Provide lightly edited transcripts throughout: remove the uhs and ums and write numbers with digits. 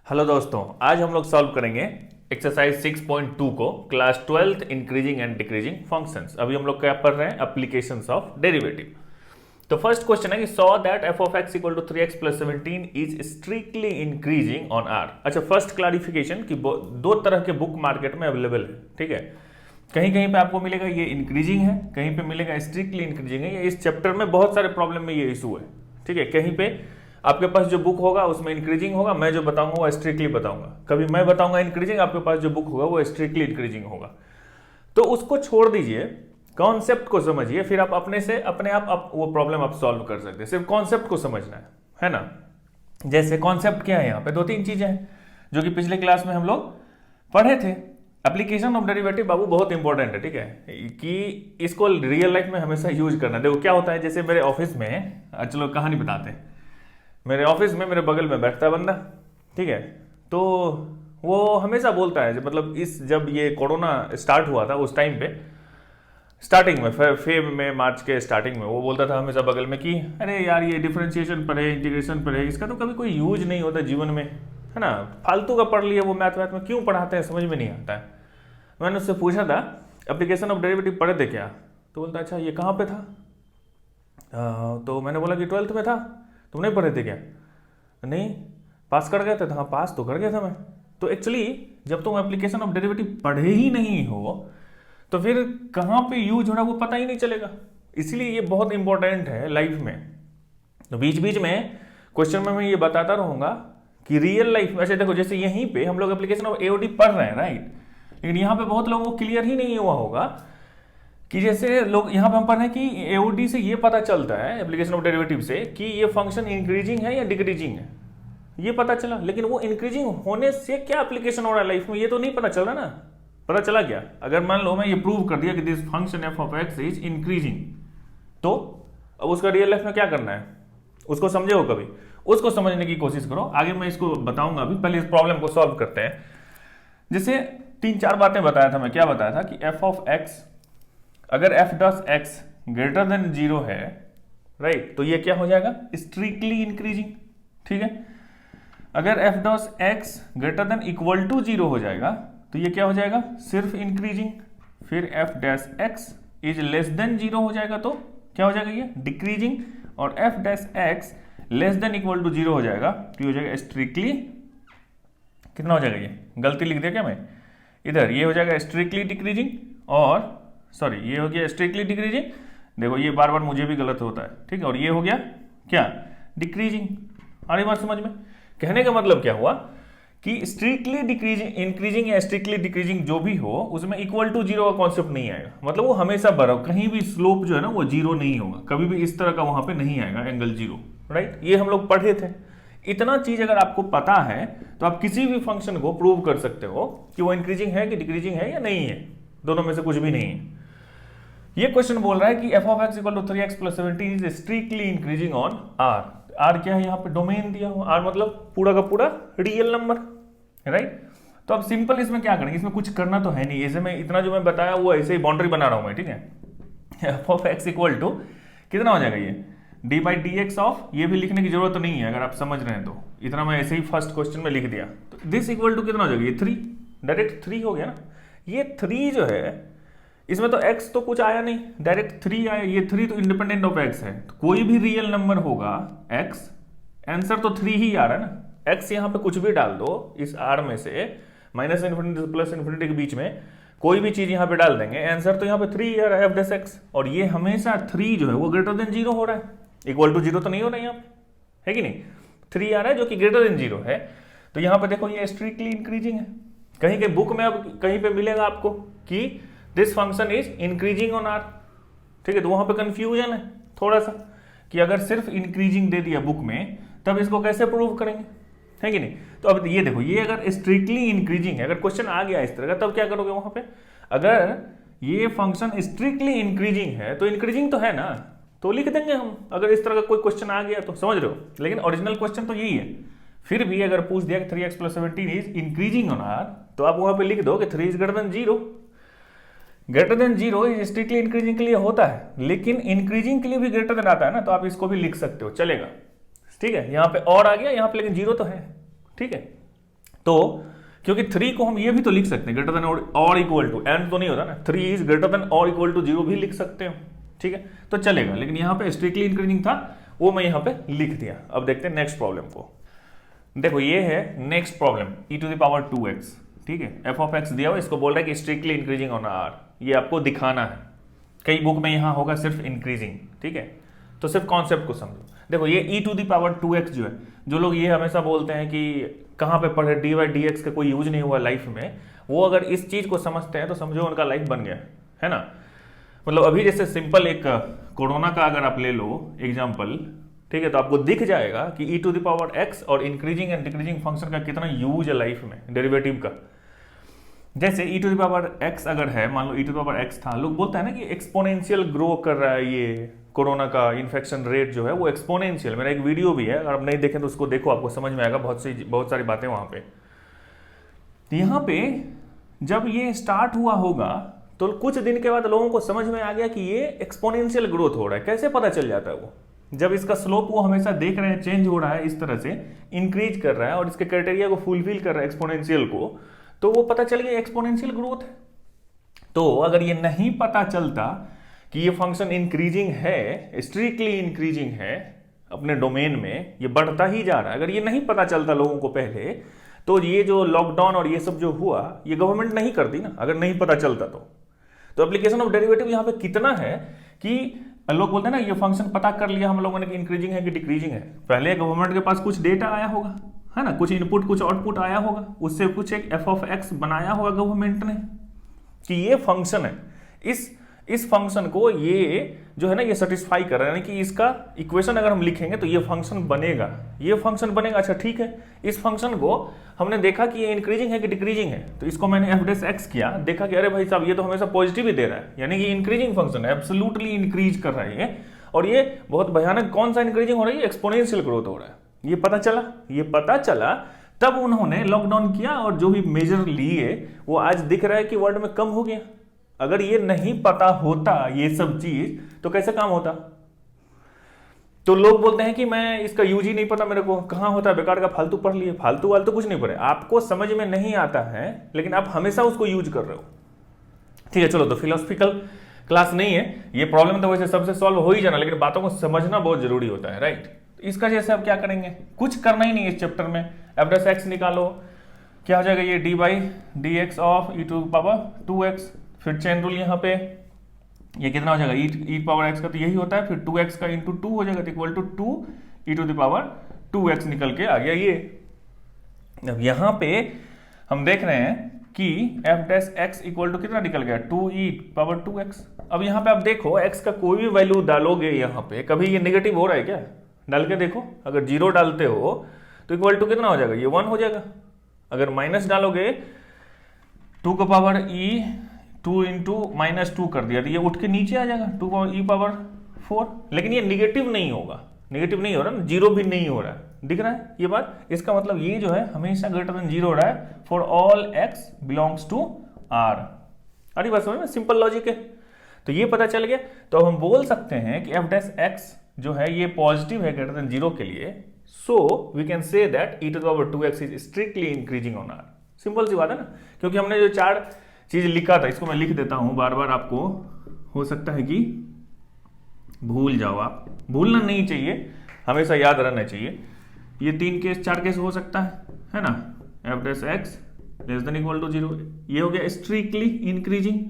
Hello दोस्तों, आज हम लोग सॉल्व करेंगे एक्सरसाइज 6.2 को, class 12th increasing and decreasing functions. अभी हम लोग क्या पढ़ रहे हैं? Applications of derivative. तो फर्स्ट क्वेश्चन है कि show that f of x equal to 3x plus 17 is strictly increasing on R. अच्छा, फर्स्ट क्लैरिफिकेशन कि दो तरह के बुक मार्केट में अवेलेबल है, ठीक है। कहीं कहीं पे आपको मिलेगा ये इंक्रीजिंग है, कहीं पे मिलेगा स्ट्रिक्टली इंक्रीजिंग है। इस चैप्टर में बहुत सारे प्रॉब्लम में ये इशू है, ठीक है। कहीं पे आपके पास जो बुक होगा उसमें इंक्रीजिंग होगा, मैं जो बताऊंगा वो स्ट्रिक्टली बताऊंगा। कभी मैं बताऊंगा इंक्रीजिंग, आपके पास जो बुक होगा वो स्ट्रिक्टली इंक्रीजिंग होगा। तो उसको छोड़ दीजिए, कॉन्सेप्ट को समझिए, फिर आप अपने आप वो प्रॉब्लम आप सॉल्व कर सकते हैं। सिर्फ कॉन्सेप्ट को समझना है ना। जैसे कॉन्सेप्ट क्या है, यहाँ पे दो तीन चीजें हैं जो कि पिछले क्लास में हम लोग पढ़े थे। एप्लीकेशन ऑफ डेरिवेटिव बाबू बहुत इंपॉर्टेंट है, ठीक है, कि इसको रियल लाइफ में हमेशा यूज करना। देखो क्या होता है, जैसे मेरे ऑफिस में, चलो कहानी बताते हैं। मेरे ऑफिस में मेरे बगल में बैठता है बंदा, ठीक है। तो वो हमेशा बोलता है, मतलब जब ये कोरोना स्टार्ट हुआ था उस टाइम पे, स्टार्टिंग में फेब में, मार्च के स्टार्टिंग में, वो बोलता था हमेशा बगल में कि अरे यार ये डिफरेंशिएशन पर है, इंटीग्रेशन पर है, इसका तो कभी कोई यूज नहीं होता जीवन में, है ना। फालतू का पढ़ लिया, वो मैथ में क्यों पढ़ाते हैं समझ में नहीं आता है। मैंने उससे पूछा था एप्लीकेशन ऑफ डेरिवेटिव पढ़े थे क्या? तो बोलता अच्छा ये कहाँ पे था? तो मैंने बोला कि 12th में था। तुम नहीं पढ़े थे क्या? नहीं, पास कर गए थे। हाँ पास तो कर गया था मैं। तो एक्चुअली जब तुम एप्लीकेशन ऑफ डेरिवेटिव पढ़े ही नहीं हो तो फिर कहाँ पे यूज हो रहा है वो पता ही नहीं चलेगा। इसलिए ये बहुत इंपॉर्टेंट है लाइफ में। तो बीच बीच में क्वेश्चन में मैं ये बताता रहूंगा कि रियल लाइफ में, ऐसे देखो जैसे यहीं पे हम लोग एप्लीकेशन ऑफ एओडी पढ़ रहे हैं, राइट, लेकिन यहाँ पे बहुत लोगों को क्लियर ही नहीं हुआ होगा कि जैसे लोग यहाँ पे हम पढ़ रहे हैं कि एओडी से ये पता चलता है, एप्लीकेशन ऑफ डेरिवेटिव से, कि ये फंक्शन इंक्रीजिंग है या डिक्रीजिंग है, ये पता चला। लेकिन वो इंक्रीजिंग होने से क्या एप्लीकेशन हो रहा है लाइफ में, ये तो नहीं पता चल रहा ना। पता चला क्या? अगर मान लो मैं ये प्रूव कर दिया कि this function F of x is increasing, तो अब उसका रियल लाइफ में क्या करना है, उसको समझे हो कभी? उसको समझने की कोशिश करो। आगे मैं इसको बताऊंगा, अभी पहले इस प्रॉब्लम को सॉल्व करते हैं। जैसे तीन चार बातें बताया था मैं, क्या बताया था कि एफ ऑफ एक्स, अगर f dot x greater than 0 है, राइट, तो ये क्या हो जाएगा? स्ट्रिक्टली इंक्रीजिंग, ठीक है। अगर f dot x greater than equal to 0 हो जाएगा तो ये क्या हो जाएगा? सिर्फ इंक्रीजिंग। फिर F dash x is less than 0 हो जाएगा तो क्या हो जाएगा? ये डिक्रीजिंग। और f dash x less than equal to 0 हो जाएगा तो ये हो जाएगा स्ट्रिक्टली, कितना हो जाएगा? ये गलती लिख दिया क्या मैं इधर? ये हो जाएगा स्ट्रिक्टली डिक्रीजिंग, और सॉरी ये हो गया स्ट्रिक्टली डिक्रीजिंग। देखो ये बार बार मुझे भी गलत होता है, ठीक है। और ये हो गया क्या? डिक्रीजिंग। आ रही बात समझ में? कहने का मतलब क्या हुआ कि स्ट्रिक्टली डिक्रीजिंग, इंक्रीजिंग या स्ट्रिक्टली डिक्रीजिंग जो भी हो, उसमें इक्वल टू 0 का कॉन्सेप्ट नहीं आएगा। मतलब वो हमेशा बराबर, कहीं भी स्लोप जो है ना वो 0 नहीं होगा, कभी भी इस तरह का वहां पे नहीं आएगा एंगल 0, राइट। ये हम लोग पढ़े थे। इतना चीज अगर आपको पता है तो आप किसी भी फंक्शन को प्रूव कर सकते हो कि वो इंक्रीजिंग है कि डिक्रीजिंग है या नहीं है, दोनों में से कुछ भी नहीं है। ये क्वेश्चन बोल रहा है कि f of x equal to 3x plus 17 is strictly increasing on R. R क्या है? यहाँ पे डोमेन दिया हुआ, आर मतलब पूरा का पूरा रियल नंबर, राइट। तो अब सिंपल इसमें क्या करेंगे, इसमें कुछ करना तो है नहीं। ऐसे में इतना जो मैं बताया वो ऐसे ही बाउंड्री बना रहा हूं मैं, ठीक है। F of x equal to कितना हो जाएगा? ये d by D x of, ये भी लिखने की जरूरत तो नहीं है अगर आप समझ रहे हैं तो, इतना मैं ऐसे ही फर्स्ट क्वेश्चन में लिख दिया। तो दिस इक्वल टू कितना हो जाएगा? ये 3, डायरेक्ट 3 हो गया ना। ये 3 जो है, इसमें तो x तो कुछ आया नहीं, डायरेक्ट 3 आया। ये 3 तो इंडिपेंडेंट ऑफ x है, तो कोई भी रियल नंबर होगा x, आंसर तो 3 ही आ रहा है ना। x यहाँ पे कुछ भी डाल दो इस r में से, माइनस इन्फिनिटी से प्लस इन्फिनिटी के बीच में कोई भी चीज यहाँ पे डाल देंगे, आंसर तो यहाँ पे 3 आ रहा है, एफ डैश एक्स। और ये हमेशा 3 जो है वो ग्रेटर देन 0 हो रहा है, इक्वल टू 0 तो नहीं हो रहा है यहाँ पे, है कि नहीं। 3 आ रहा है जो कि ग्रेटर देन 0 है। तो यहाँ पे देखो ये स्ट्रिक्टली इंक्रीजिंग है। कहीं कहीं बुक में अब कहीं पे मिलेगा आपको कि this function is increasing on R, ठीक है। तो वहां पे कंफ्यूजन है थोड़ा सा कि अगर सिर्फ इंक्रीजिंग दे दिया बुक में तब इसको कैसे प्रूव करेंगे, है कि नहीं। तो अब ये देखो, ये अगर स्ट्रिक्टली इंक्रीजिंग है, अगर क्वेश्चन आ गया इस तरह का, तब क्या करोगे वहां पे? अगर ये फंक्शन स्ट्रिक्टली इंक्रीजिंग है तो इंक्रीजिंग तो है ना, तो लिख देंगे हम। अगर इस तरह का कोई क्वेश्चन आ गया तो, समझ रहे हो। लेकिन ओरिजिनल क्वेश्चन तो यही है। फिर भी अगर पूछ दिया कि 3x plus 17 is increasing on R, तो आप वहां पे लिख दो कि 3 is greater than 0। Greater than 0 is strictly increasing के लिए होता है, लेकिन इंक्रीजिंग के लिए भी ग्रेटर देन आता है ना, तो आप इसको भी लिख सकते हो, चलेगा, ठीक है। यहाँ पे और आ गया यहाँ पे, लेकिन 0 तो है, ठीक है। तो क्योंकि 3 को हम ये भी तो लिख सकते हैं ग्रेटर देन और इक्वल टू, एंड तो नहीं होता ना, 3 इज ग्रेटर देन और इक्वल टू 0 भी लिख सकते हो, ठीक है, तो चलेगा। लेकिन यहाँ पे स्ट्रिक्टली इंक्रीजिंग था, वो मैं यहाँ पे लिख दिया। अब देखते हैं नेक्स्ट प्रॉब्लम को। देखो ये है नेक्स्ट प्रॉब्लम, e⁻²x, ठीक है, f ऑफ x दिया हुआ, इसको बोल रहा है कि स्ट्रिक्टली इंक्रीजिंग ऑन r, ये आपको दिखाना है। कई बुक में यहाँ होगा सिर्फ इंक्रीजिंग, ठीक है, तो सिर्फ कॉन्सेप्ट को समझो। देखो ये e⁻²x जो है, जो लोग ये हमेशा बोलते हैं कि कहाँ पे पढ़े, dy/dx का कोई यूज नहीं हुआ लाइफ में, वो अगर इस चीज को समझते हैं तो समझो उनका लाइफ बन गया है ना। मतलब अभी जैसे सिंपल एक कोरोना का अगर आप ले लो एग्जाम्पल, ठीक है, तो आपको दिख जाएगा कि e⁻x और इंक्रीजिंग एंड डिक्रीजिंग फंक्शन का कितना यूज है लाइफ में, डेरिवेटिव का। जैसे e⁻x अगर है, मान लो e⁻x था, लोग बोलते हैं ना कि एक्सपोनेंशियल ग्रो कर रहा है, ये कोरोना का इन्फेक्शन रेट जो है वो एक्सपोनेंशियल। मेरा एक वीडियो भी है, अगर आप नहीं देखें तो उसको देखो, आपको समझ में आएगा बहुत सारी बातें वहां पे। यहाँ पे जब ये स्टार्ट हुआ होगा तो कुछ दिन के बाद लोगों को समझ में आ गया कि ये एक्सपोनेंशियल ग्रोथ हो रहा है। कैसे पता चल जाता है वो, जब इसका स्लोप वो हमेशा देख रहे हैं चेंज हो रहा है, इस तरह से इंक्रीज कर रहा है और इसके क्राइटेरिया को फुलफिल कर रहा है एक्सपोनेंशियल को, तो वो पता चल गया एक्सपोनेंशियल ग्रोथ है। तो अगर ये नहीं पता चलता कि ये फंक्शन इंक्रीजिंग है, स्ट्रिक्टली इंक्रीजिंग है अपने डोमेन में, ये बढ़ता ही जा रहा है, अगर ये नहीं पता चलता लोगों को पहले, तो ये जो लॉकडाउन और ये सब जो हुआ, ये गवर्नमेंट नहीं करती ना, अगर नहीं पता चलता तो एप्लीकेशन ऑफ डेरिवेटिव यहाँ पे कितना है कि लोग बोलते हैं ना ये फंक्शन पता कर लिया हम लोगों ने कि इंक्रीजिंग है कि डिक्रीजिंग है। पहले गवर्नमेंट के पास कुछ डेटा आया होगा, है ना, कुछ इनपुट कुछ आउटपुट आया होगा, उससे कुछ एक f ऑफ x बनाया होगा गवर्नमेंट ने कि ये फंक्शन है, इस फंक्शन को ये जो है ना ये सेटिस्फाई कर रहा है, यानी कि इसका इक्वेशन अगर हम लिखेंगे तो ये फंक्शन बनेगा, ये फंक्शन बनेगा। अच्छा ठीक है, इस फंक्शन को हमने देखा कि ये इंक्रीजिंग है कि डिक्रीजिंग है, तो इसको मैंने f' किया, देखा कि अरे भाई साहब ये तो हमेशा पॉजिटिव ही दे रहा है, यानी कि इंक्रीजिंग फंक्शन है, एब्सोल्युटली इंक्रीज कर रहा है ये, और ये बहुत भयानक कौन सा इंक्रीजिंग हो रहा है, एक्सपोनेंशियल ग्रोथ हो रहा है। ये पता चला तब उन्होंने लॉकडाउन किया और जो भी मेजर लिए वो आज दिख रहा है कि वर्ल्ड में कम हो गया। अगर ये नहीं पता होता ये सब चीज तो कैसे काम होता। तो लोग बोलते हैं कि मैं इसका यूज ही नहीं पता मेरे को, कहां होता है, बेकार का फालतू पढ़ लिए, फालतू वालतू कुछ नहीं पढ़े, आपको समझ में नहीं आता है लेकिन आप हमेशा उसको यूज कर रहे हो। ठीक है, चलो, तो फिलोसफिकल क्लास नहीं है, ये प्रॉब्लम तो वैसे सबसे सॉल्व हो ही जाना, लेकिन बातों को समझना बहुत जरूरी होता है, राइट। इसका जैसे आप क्या करेंगे, कुछ करना ही नहीं है इस चैप्टर में, f' निकालो, क्या हो जाएगा ये d/dx ऑफ e⁻²x, फिर चेन रूल यहाँ पे ये कितना हो जाएगा e⁻x का, तो यही होता है, फिर 2x का इंटू 2 हो जाएगा, तो इक्वल टू 2e⁻²x निकल के आ गया ये। अब यहाँ पे हम देख रहे हैं कि f' इक्वल टू कितना निकल गया 2e⁻²x। अब यहाँ पे आप देखो x का कोई भी वैल्यू डालोगे यहाँ पे, कभी ये नेगेटिव हो रहा है क्या, डाल के देखो, अगर 0 डालते हो तो इक्वल टू कितना हो जाएगा, ये 1 हो जाएगा। अगर माइनस डालोगे 2 इंटू -2 कर दिया तो ये उठ के नीचे आ जाएगा 2e⁻4, लेकिन ये निगेटिव नहीं होगा, निगेटिव नहीं हो रहा ना, 0 भी नहीं हो रहा है, दिख रहा है ये बात। इसका मतलब ये जो है हमेशा ग्रेटर देन 0 हो रहा है for all x belongs to r। अरे बस समझ में, सिंपल लॉजिक है। तो ये पता चल गया, तो हम बोल सकते हैं कि f' जो है ये पॉजिटिव है ग्रेटर देन 0 के लिए, so we can say that e⁻²x is strictly increasing on r। Simple सी बात है ना, क्योंकि हमने जो 4 चीज लिखा था, इसको मैं लिख देता हूं बार बार, आपको हो सकता है कि भूल जाओ, आप भूलना नहीं चाहिए, हमेशा याद रहना चाहिए। ये 3 केस 4 केस हो सकता है ना, f' less than equal to 0, ये हो गया स्ट्रिक्टली इंक्रीजिंग,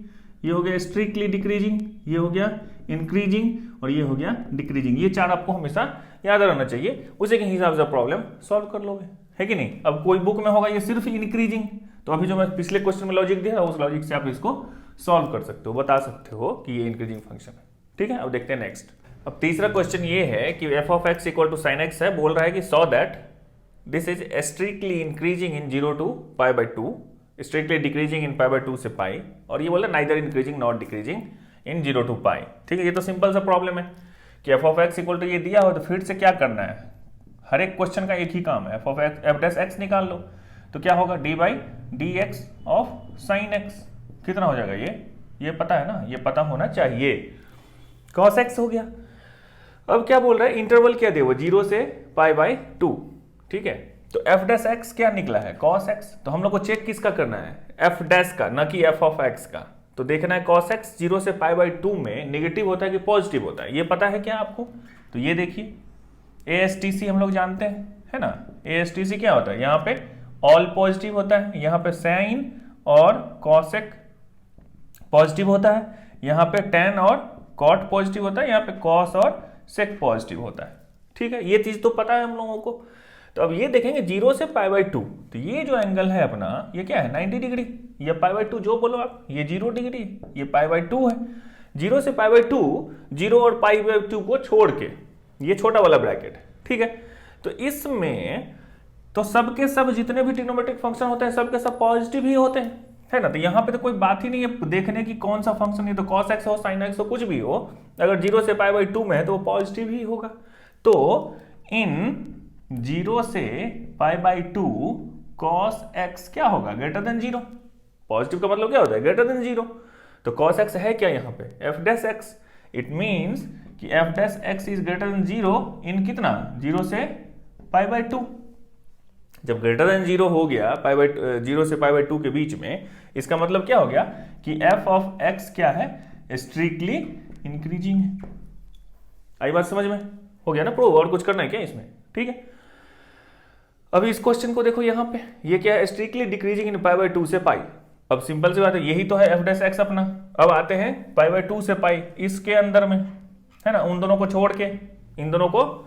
ये हो गया स्ट्रिक्टली डिक्रीजिंग, ये हो गया इंक्रीजिंग, और ये हो गया डिक्रीजिंग। ये 4 आपको हमेशा याद रहना चाहिए, उसी के हिसाब से प्रॉब्लम सॉल्व कर लोगे, है कि नहीं। अब कोई बुक में होगा ये सिर्फ इंक्रीजिंग, तो अभी जो मैं पिछले क्वेश्चन में लॉजिक दिया उस लॉजिक से आप इसको सॉल्व कर सकते हो, बता सकते हो कि ये इंक्रीजिंग फंक्शन है। ठीक है, अब देखते हैं नेक्स्ट। अब तीसरा क्वेश्चन ये है कि f of x equal to sin x है, बोल रहा है कि so that this is strictly increasing in 0 to π/2, strictly decreasing in π/2 से पाई, और ये बोला neither increasing not decreasing in 0 to π। ठीक है, ये तो सिंपल सा प्रॉब्लम है कि f of x equal to ये दिया हो तो फिर से क्या करना है, हर एक क्वेश्चन का एक ही काम है, f' निकाल लो, तो क्या होगा d/dx ऑफ sin x, कितना हो जाएगा ये पता है ना, ये पता होना चाहिए, cos x हो गया। अब क्या बोल रहा है, इंटरवल क्या दे वो 0 से π/2, ठीक है, तो एफ डैश एक्स क्या निकला है, कॉस एक्स। तो हम लोग को चेक किसका करना है, एफ डैश का, ना कि एफ ऑफ एक्स का। तो देखना है कॉस एक्स 0 से पाई बाई 2 में नेगेटिव होता है कि पॉजिटिव होता है, ये पता है क्या आपको। तो ये देखिए ASTC हम लोग जानते हैं, है ना। ASTC क्या होता है, यहाँ पे ऑल पॉजिटिव होता है, यहाँ पे साइन और कॉसेक पॉजिटिव होता है, यहाँ पे टेन और कॉट पॉजिटिव होता है, यहाँ पे कॉस और सेक पॉजिटिव होता है। ठीक है, ये चीज तो पता है हम लोगों को। तो अब ये देखेंगे 0 से पाई बाई 2, तो ये जो एंगल है अपना ये क्या है 90 डिग्री, ये पाई बाई 2 जो बोलो आप, ये 0 डिग्री, ये पाई बाई 2 है। 0 से पाई बाई 2, 0 और पाई बाई 2 को छोड़ के ये छोटा वाला ब्रैकेट, ठीक है। तो इसमें तो सबके सब जितने भी ट्रिग्नोमेट्रिक फंक्शन होते हैं सबके सब पॉजिटिव ही होते हैं, है ना। तो यहाँ पे तो कोई बात ही नहीं है देखने की कौन सा फंक्शन है, तो cos x हो sin x हो कुछ भी हो, अगर 0 से पाई बाई 2 में है तो वो पॉजिटिव ही होगा। तो इन 0 से पाई बाई 2 cos x क्या होगा, ग्रेटर देन 0। पॉजिटिव का मतलब क्या होता है, ग्रेटर देन 0। तो cos x है क्या यहाँ पे, f dash x। It means कि f dash x is greater than 0 इन कितना, 0 से पाई बाई 2। जब ग्रेटर देन 0 हो गया 0 से पाई बाई 2 के बीच में, इसका मतलब क्या हो गया कि f ऑफ x क्या है, स्ट्रिक्टली इंक्रीजिंग है। आई बात समझ में, हो गया ना प्रूव, और कुछ करना है क्या इसमें, ठीक है। अभी इस क्वेश्चन को देखो यहाँ पे, ये क्या है, strictly decreasing in pi by 2 से पाई। अब सिंपल सी बात है, यही तो है f डैश x अपना। अब आते हैं पाई बाई 2 से पाई, इसके अंदर में, है ना, उन दोनों को छोड़ के इन दोनों को,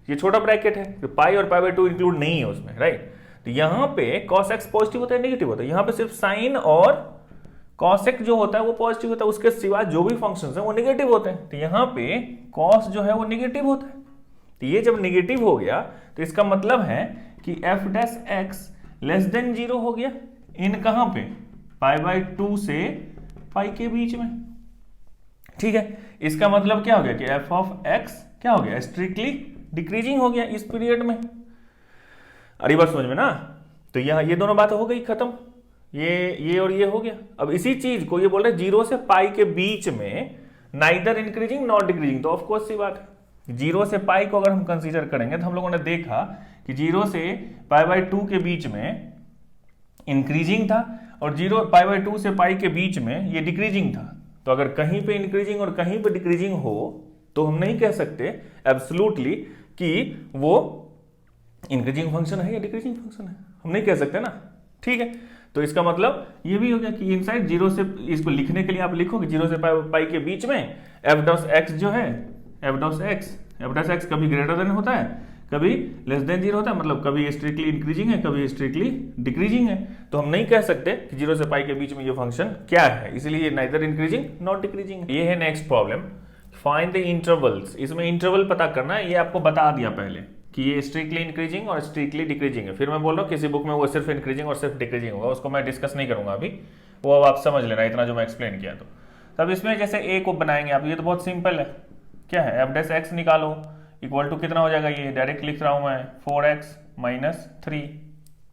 ये छोटा ब्रैकेट है तो पाई और पाई बाई 2 इंक्लूड नहीं है उसमें, राइट। तो यहाँ पे cos x पॉजिटिव होता है नेगेटिव होता है, यहाँ पे सिर्फ साइन और cos जो होता है वो पॉजिटिव होता है, उसके सिवा जो भी फंक्शंस हैं वो नेगेटिव होते हैं। तो यहाँ पे cos जो है वो नेगेटिव होता है। तो ये जब नेगेटिव हो गया तो इसका मतलब है कि f dash x less than 0 हो गया इन कहाँ पे, पाई बाई 2 से पाई के बीच में, ठीक है। इसका मतलब क्या हो गया कि f ऑफ x क्या हो गया, स्ट्रिक्टली डिक्रीजिंग हो गया इस पीरियड में। अरे बात समझ में ना। तो यहाँ ये दोनों बात हो गई खत्म, ये और ये हो गया। अब इसी चीज को ये बोल रहे 0 से पाई के बीच में नाइदर इंक्रीजिंग नॉट डिक्रीजिंग। तो ऑफकोर्स सी बात है, 0 से पाई को अगर हम कंसीडर करेंगे तो हम लोगों ने देखा कि 0 से पाई बाई 2 के बीच में इंक्रीजिंग था और 0 पाई बाई 2 से पाई के बीच में ये डिक्रीजिंग था। तो अगर कहीं पे इंक्रीजिंग और कहीं पे डिक्रीजिंग हो तो हम नहीं कह सकते एब्सोल्युटली कि वो इंक्रीजिंग फंक्शन है या डिक्रीजिंग फंक्शन है, हम नहीं कह सकते ना, ठीक है। तो इसका मतलब ये भी हो गया कि इनसाइड 0 से, इसको लिखने के लिए आप लिखोगे 0 से पाई के बीच में f डॉस x जो है, f डॉस x कभी ग्रेटर देन होता है, कभी लेस देन 0 होता है, मतलब कभी स्ट्रिक्टली इंक्रीजिंग है, कभी स्ट्रिक्टली डिक्रीजिंग है। तो हम नहीं कह सकते कि 0 से पाई के बीच में ये फंक्शन क्या है, इसलिए नाइदर इंक्रीजिंग नॉट डिक्रीजिंग। ये है next problem, find the intervals. इसमें इंटरवल पता करना है, ये आपको बता दिया पहले कि ये स्ट्रिक्टली इंक्रीजिंग और स्ट्रिक्टली डिक्रीजिंग है। फिर मैं बोल रहा हूँ किसी बुक में वो सिर्फ इंक्रीजिंग और सिर्फ डिक्रीजिंग होगा, उसको मैं डिस्कस नहीं करूंगा अभी, वो अब आप समझ लेना इतना जो मैं एक्सप्लेन किया। तो तब इसमें जैसे ए को बनाएंगे आप, ये तो बहुत सिंपल है, क्या है, एफ डैश एक्स निकालो इक्वल टू कितना हो जाएगा, ये डायरेक्ट लिख रहा हूँ मैं 4x माइनस 3,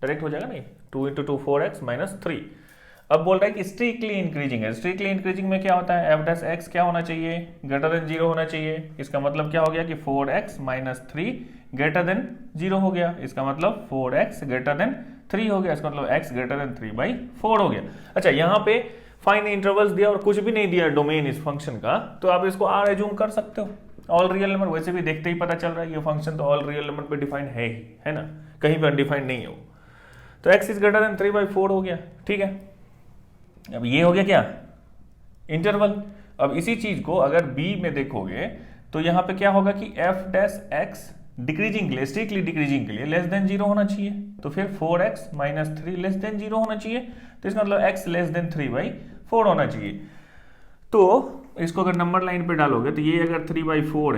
डायरेक्ट हो जाएगा नहीं, 2 × 2 4x माइनस 3। अब बोल रहा है कि स्ट्रिक्टली इंक्रीजिंग है। स्ट्रिक्टली इंक्रीजिंग में क्या होता है, एफ डैश एक्स क्या होना चाहिए, ग्रेटर देन 0 होना चाहिए। इसका मतलब क्या हो गया कि 4x माइनस 3 ग्रेटर देन 0 हो गया, इसका मतलब 4x ग्रेटर देन 3 हो गया, इसका मतलब x ग्रेटर देन 3/4 हो गया। अच्छा, यहाँ पे फाइंड इंटरवल्स दिया और कुछ भी नहीं दिया डोमेन इस फंक्शन का, तो आप इसको r एज्यूम कर सकते हो। ऑल रियल नंबर, वैसे भी देखते ही पता चल रहा है ये फंक्शन तो ऑल रियल नंबर पे डिफाइन है ही, है ना, कहीं पे अनडिफाइंड नहीं है वो। तो x इज ग्रेटर देन 3/4 हो गया, ठीक है। अब ये हो गया क्या, इंटरवल। अब इसी चीज को अगर b में देखोगे तो यहाँ पे क्या होगा कि f डैश x डिक्रीजिंग के लिए, स्ट्रिक्टली डिक्रीजिंग के लिए लेस देन 0 होना चाहिए, तो फिर 4x माइनस 3 लेस देन 0 होना चाहिए, तो इसका मतलब x लेस देन 3/4 होना चाहिए। तो इसको अगर नंबर लाइन पे डालोगे तो ये अगर 3/4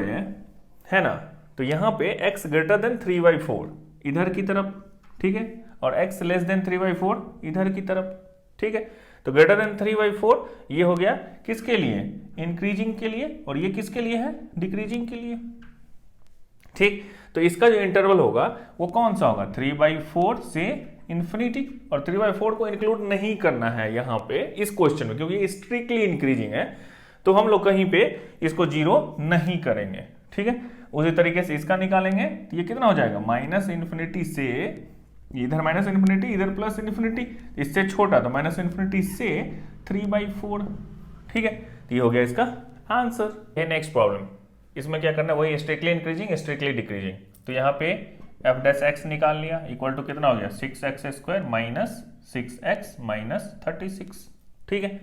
है ना, तो यहाँ पे x ग्रेटर देन 3/4 इधर की तरफ, ठीक है, और x लेस देन 3/4 इधर की तरफ, ठीक है। तो ग्रेटर देन 3/4 ये हो गया किसके लिए, इंक्रीजिंग के लिए, और ये किसके लिए है, डिक्रीजिंग के लिए, ठीक। तो इसका जो इंटरवल होगा वो कौन सा होगा, 3/4 से इंफिनिटी, और 3/4 को इंक्लूड नहीं करना है यहाँ पे इस क्वेश्चन में, क्योंकि स्ट्रिक्टली इंक्रीजिंग है, तो हम लोग कहीं पे इसको 0 नहीं करेंगे, ठीक है। उसी तरीके से इसका निकालेंगे तो ये कितना हो जाएगा, माइनस इंफिनिटी से इधर माइनस इन्फिनिटी, इधर प्लस इन्फिनिटी, इससे छोटा तो माइनस इन्फिनिटी से 3/4। ठीक है, तो ये हो गया इसका आंसर। है नेक्स्ट प्रॉब्लम, इसमें क्या करना है, वही स्ट्रिक्टली इंक्रीजिंग स्ट्रिक्टली डिक्रीजिंग। तो यहाँ पे एफ डैश एक्स निकाल लिया, इक्वल टू कितना हो गया 6x² माइनस 6x माइनस 36। ठीक है,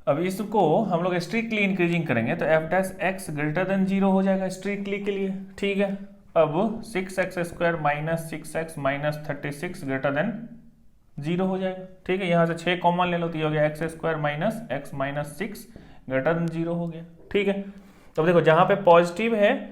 अब इसको हम लोग स्ट्रिक्टली इंक्रीजिंग करेंगे तो F dash X greater than 0 हो जाएगा स्ट्रिक्टली के लिए। ठीक है, अब 6x² minus 6x minus 36 greater than 0 हो जाएगा। ठीक है, यहाँ से 6 कॉमन ले लो तो ये हो गया x² minus x minus 6 greater than 0 हो गया। ठीक है, तो देखो जहाँ पे पॉजिटिव है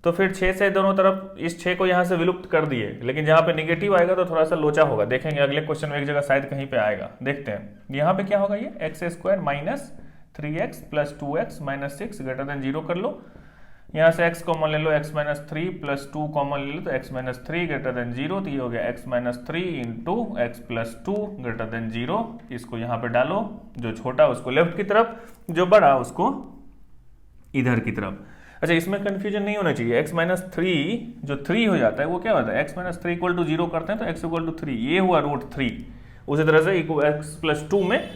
तो फिर 6 से दोनों तरफ इस 6 को यहाँ से विलुप्त कर दिए, लेकिन जहाँ पे निगेटिव आएगा तो थोड़ा सा लोचा होगा। देखेंगे अगले क्वेश्चन में एक जगह शायद कहीं पे आएगा, देखते हैं यहाँ पे क्या होगा। ये x² minus 3x plus 2x minus 6 greater than 0 कर लो, यहाँ से x कॉमन ले लो, x माइनस 3 प्लस 2 कॉमन ले लो तो x माइनस 3 ग्रेटर देन 0, तो ये हो गया x minus 3 into x plus 2 greater than 0। इसको यहाँ पे डालो, जो छोटा उसको लेफ्ट की तरफ, जो बड़ा उसको इधर की तरफ। अच्छा, इसमें कंफ्यूजन नहीं होना चाहिए, x माइनस 3 जो 3 हो जाता है वो क्या होता है, x माइनस 3 इक्वल टू 0 करते हैं तो x इक्वल टू 3, ये हुआ √3। उसी तरह से x प्लस 2 में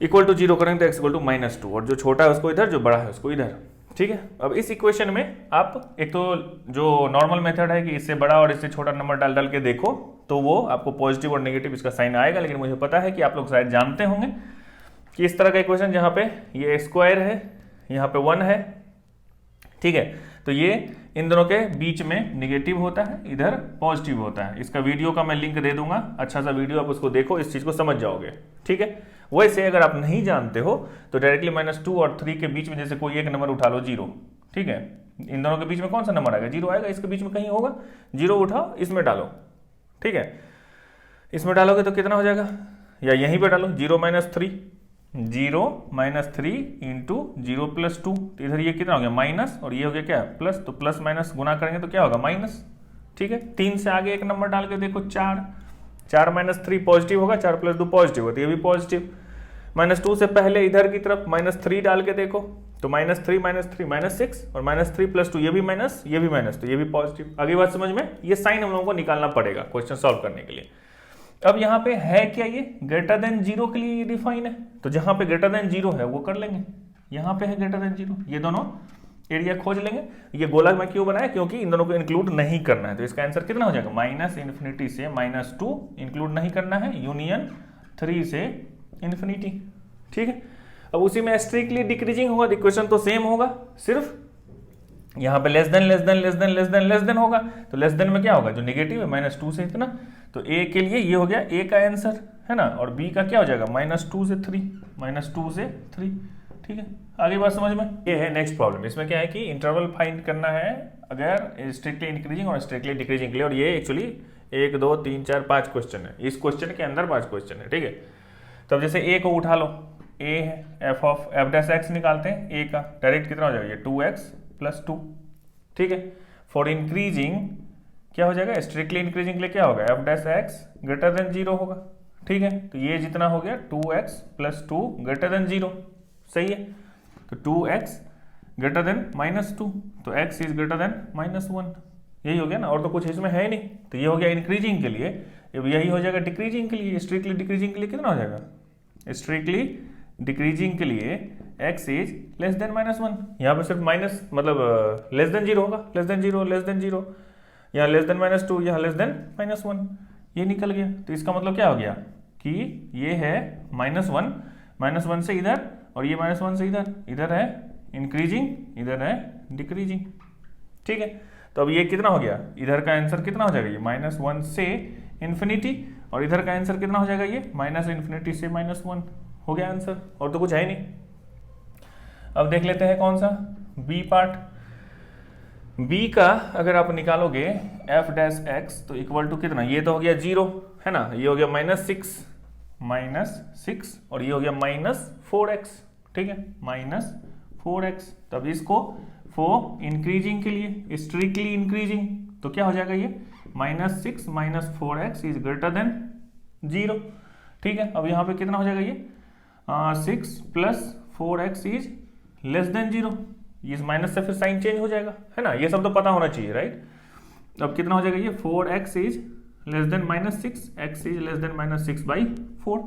इक्वल टू 0 करेंगे तो x इक्वल टू माइनस 2, और जो छोटा है उसको इधर, जो बड़ा है उसको इधर। ठीक है, अब इस इक्वेशन में आप एक तो जो नॉर्मल मेथड है कि इससे बड़ा और इससे छोटा नंबर डाल डाल के देखो तो वो आपको पॉजिटिव और नेगेटिव इसका साइन आएगा, लेकिन मुझे पता है कि आप लोग शायद जानते होंगे कि इस तरह का इक्वेशन जहाँ पे ये स्क्वायर है, यहाँ पे 1 है। ठीक है, तो ये इन दोनों के बीच में निगेटिव होता है, इधर पॉजिटिव होता है। इसका वीडियो का मैं लिंक दे दूंगा, अच्छा सा वीडियो, आप उसको देखो, इस चीज को समझ जाओगे। ठीक है, वैसे अगर आप नहीं जानते हो तो डायरेक्टली -2 और 3 के बीच में जैसे कोई एक नंबर उठा लो 0। ठीक है, इन दोनों के बीच में कौन सा नंबर आएगा, 0 आएगा, इसके बीच में कहीं होगा, 0 उठाओ, इसमें डालो। ठीक है, इसमें डालोगे तो कितना हो जाएगा, या यहीं पे डालो 0 माइनस 3, 0 माइनस 3 इंटू 0 प्लस 2, तो इधर ये कितना हो गया माइनस, और ये हो गया क्या प्लस, तो प्लस माइनस गुना करेंगे तो क्या होगा माइनस। ठीक है, 3 से आगे एक नंबर डाल के देखो 4 माइनस 3 पॉजिटिव होगा, 4 प्लस 2 पॉजिटिव होगा, तो ये भी पॉजिटिव। -2 से पहले इधर की तरफ -3 डाल के देखो तो -3 -6, और -3 प्लस 2 ये भी माइनस, ये भी माइनस, तो ये भी पॉजिटिव। आगे बात समझ में, ये साइन हम लोगों को निकालना पड़ेगा क्वेश्चन सॉल्व करने के लिए। अब यहाँ पे है क्या, ये ग्रेटर देन 0 के लिए ये डिफाइन है, तो जहां पे ग्रेटर देन 0 है वो कर लेंगे। यहाँ पे है ग्रेटर देन 0, ये दोनों एरिया खोज लेंगे। ये गोला मैं क्यों बनाया, क्योंकि इन दोनों को इंक्लूड नहीं करना है, तो इसका आंसर कितना हो जाएगा, -∞ से -2 इंक्लूड नहीं करना है, यूनियन 3 से इन्फिनिटी। ठीक है, अब उसी में स्ट्रिक्टली डिक्रीजिंग होगा, इक्वेशन तो सेम होगा, सिर्फ यहाँ पे less than less than less than less than less than होगा, तो लेस देन में क्या होगा, जो नेगेटिव है -2 से इतना, तो ए के लिए ये हो गया ए का आंसर है ना, और बी का क्या हो जाएगा -2 से 3, -2 से 3। ठीक है, आगे बात समझ में। ये है नेक्स्ट प्रॉब्लम, इसमें क्या है कि इंटरवल फाइंड करना है अगर स्ट्रिक्टली इंक्रीजिंग और स्ट्रिक्टली डिक्रीजिंग के लिए, और ये एक्चुअली 1 2 3 4 5 क्वेश्चन है, इस क्वेश्चन के अंदर 5 क्वेश्चन है। ठीक है, तो अब जैसे ए को उठा लो, ए है f डैश एक्स निकालते हैं, ए का डायरेक्ट कितना हो जाएगा, ये 2x प्लस 2। ठीक है, फॉर इंक्रीजिंग क्या हो जाएगा, स्ट्रिक्टली इंक्रीजिंग के लिए क्या होगा, f dash X greater than 0 होगा। ठीक है, तो ये जितना हो गया 2x प्लस 2 ग्रेटर देन 0, सही है, तो 2x ग्रेटर देन -2, तो x इज ग्रेटर देन -1, यही हो गया ना, और तो कुछ इसमें है नहीं। तो ये हो गया इंक्रीजिंग के लिए, यही हो जाएगा डिक्रीजिंग के लिए। स्ट्रिक्टली डिक्रीजिंग के लिए कितना हो जाएगा, स्ट्रिक्टली डिक्रीजिंग के लिए x इज लेस देन -1, यहाँ पे सिर्फ माइनस मतलब लेस देन 0 होगा, लेस देन 0 लेस देन 0, यहाँ लेस देन -2, यहाँ लेस देन -1, ये निकल गया। तो इसका मतलब क्या हो गया कि ये है -1 से इधर, और ये -1 से इधर, इधर है इंक्रीजिंग, इधर है डिक्रीजिंग। ठीक है, तो अब ये कितना हो गया, इधर का आंसर कितना हो जाएगा, ये -1 से इन्फिनिटी, और इधर का आंसर कितना हो जाएगा, ये -∞ से -1 हो गया आंसर, और तो कुछ है ही नहीं। अब देख लेते हैं कौन सा, बी पार्ट। बी का अगर आप निकालोगे f डैश एक्स तो इक्वल टू कितना, ये तो हो गया 0 है ना, ये हो गया -6 और ये हो गया -4x। ठीक है, -4x, तब इसको फॉर इंक्रीजिंग के लिए स्ट्रिक्टली इंक्रीजिंग तो क्या हो जाएगा, ये -6 -4x इज ग्रेटर देन 0। ठीक है, अब यहाँ पे कितना हो जाएगा, ये 6 plus 4x is less than 0, इस माइनस से फिर साइन चेंज हो जाएगा है ना, ये सब तो पता होना चाहिए राइट। अब कितना हो जाएगा, ये 4x is less than -6, x is less than -6/4।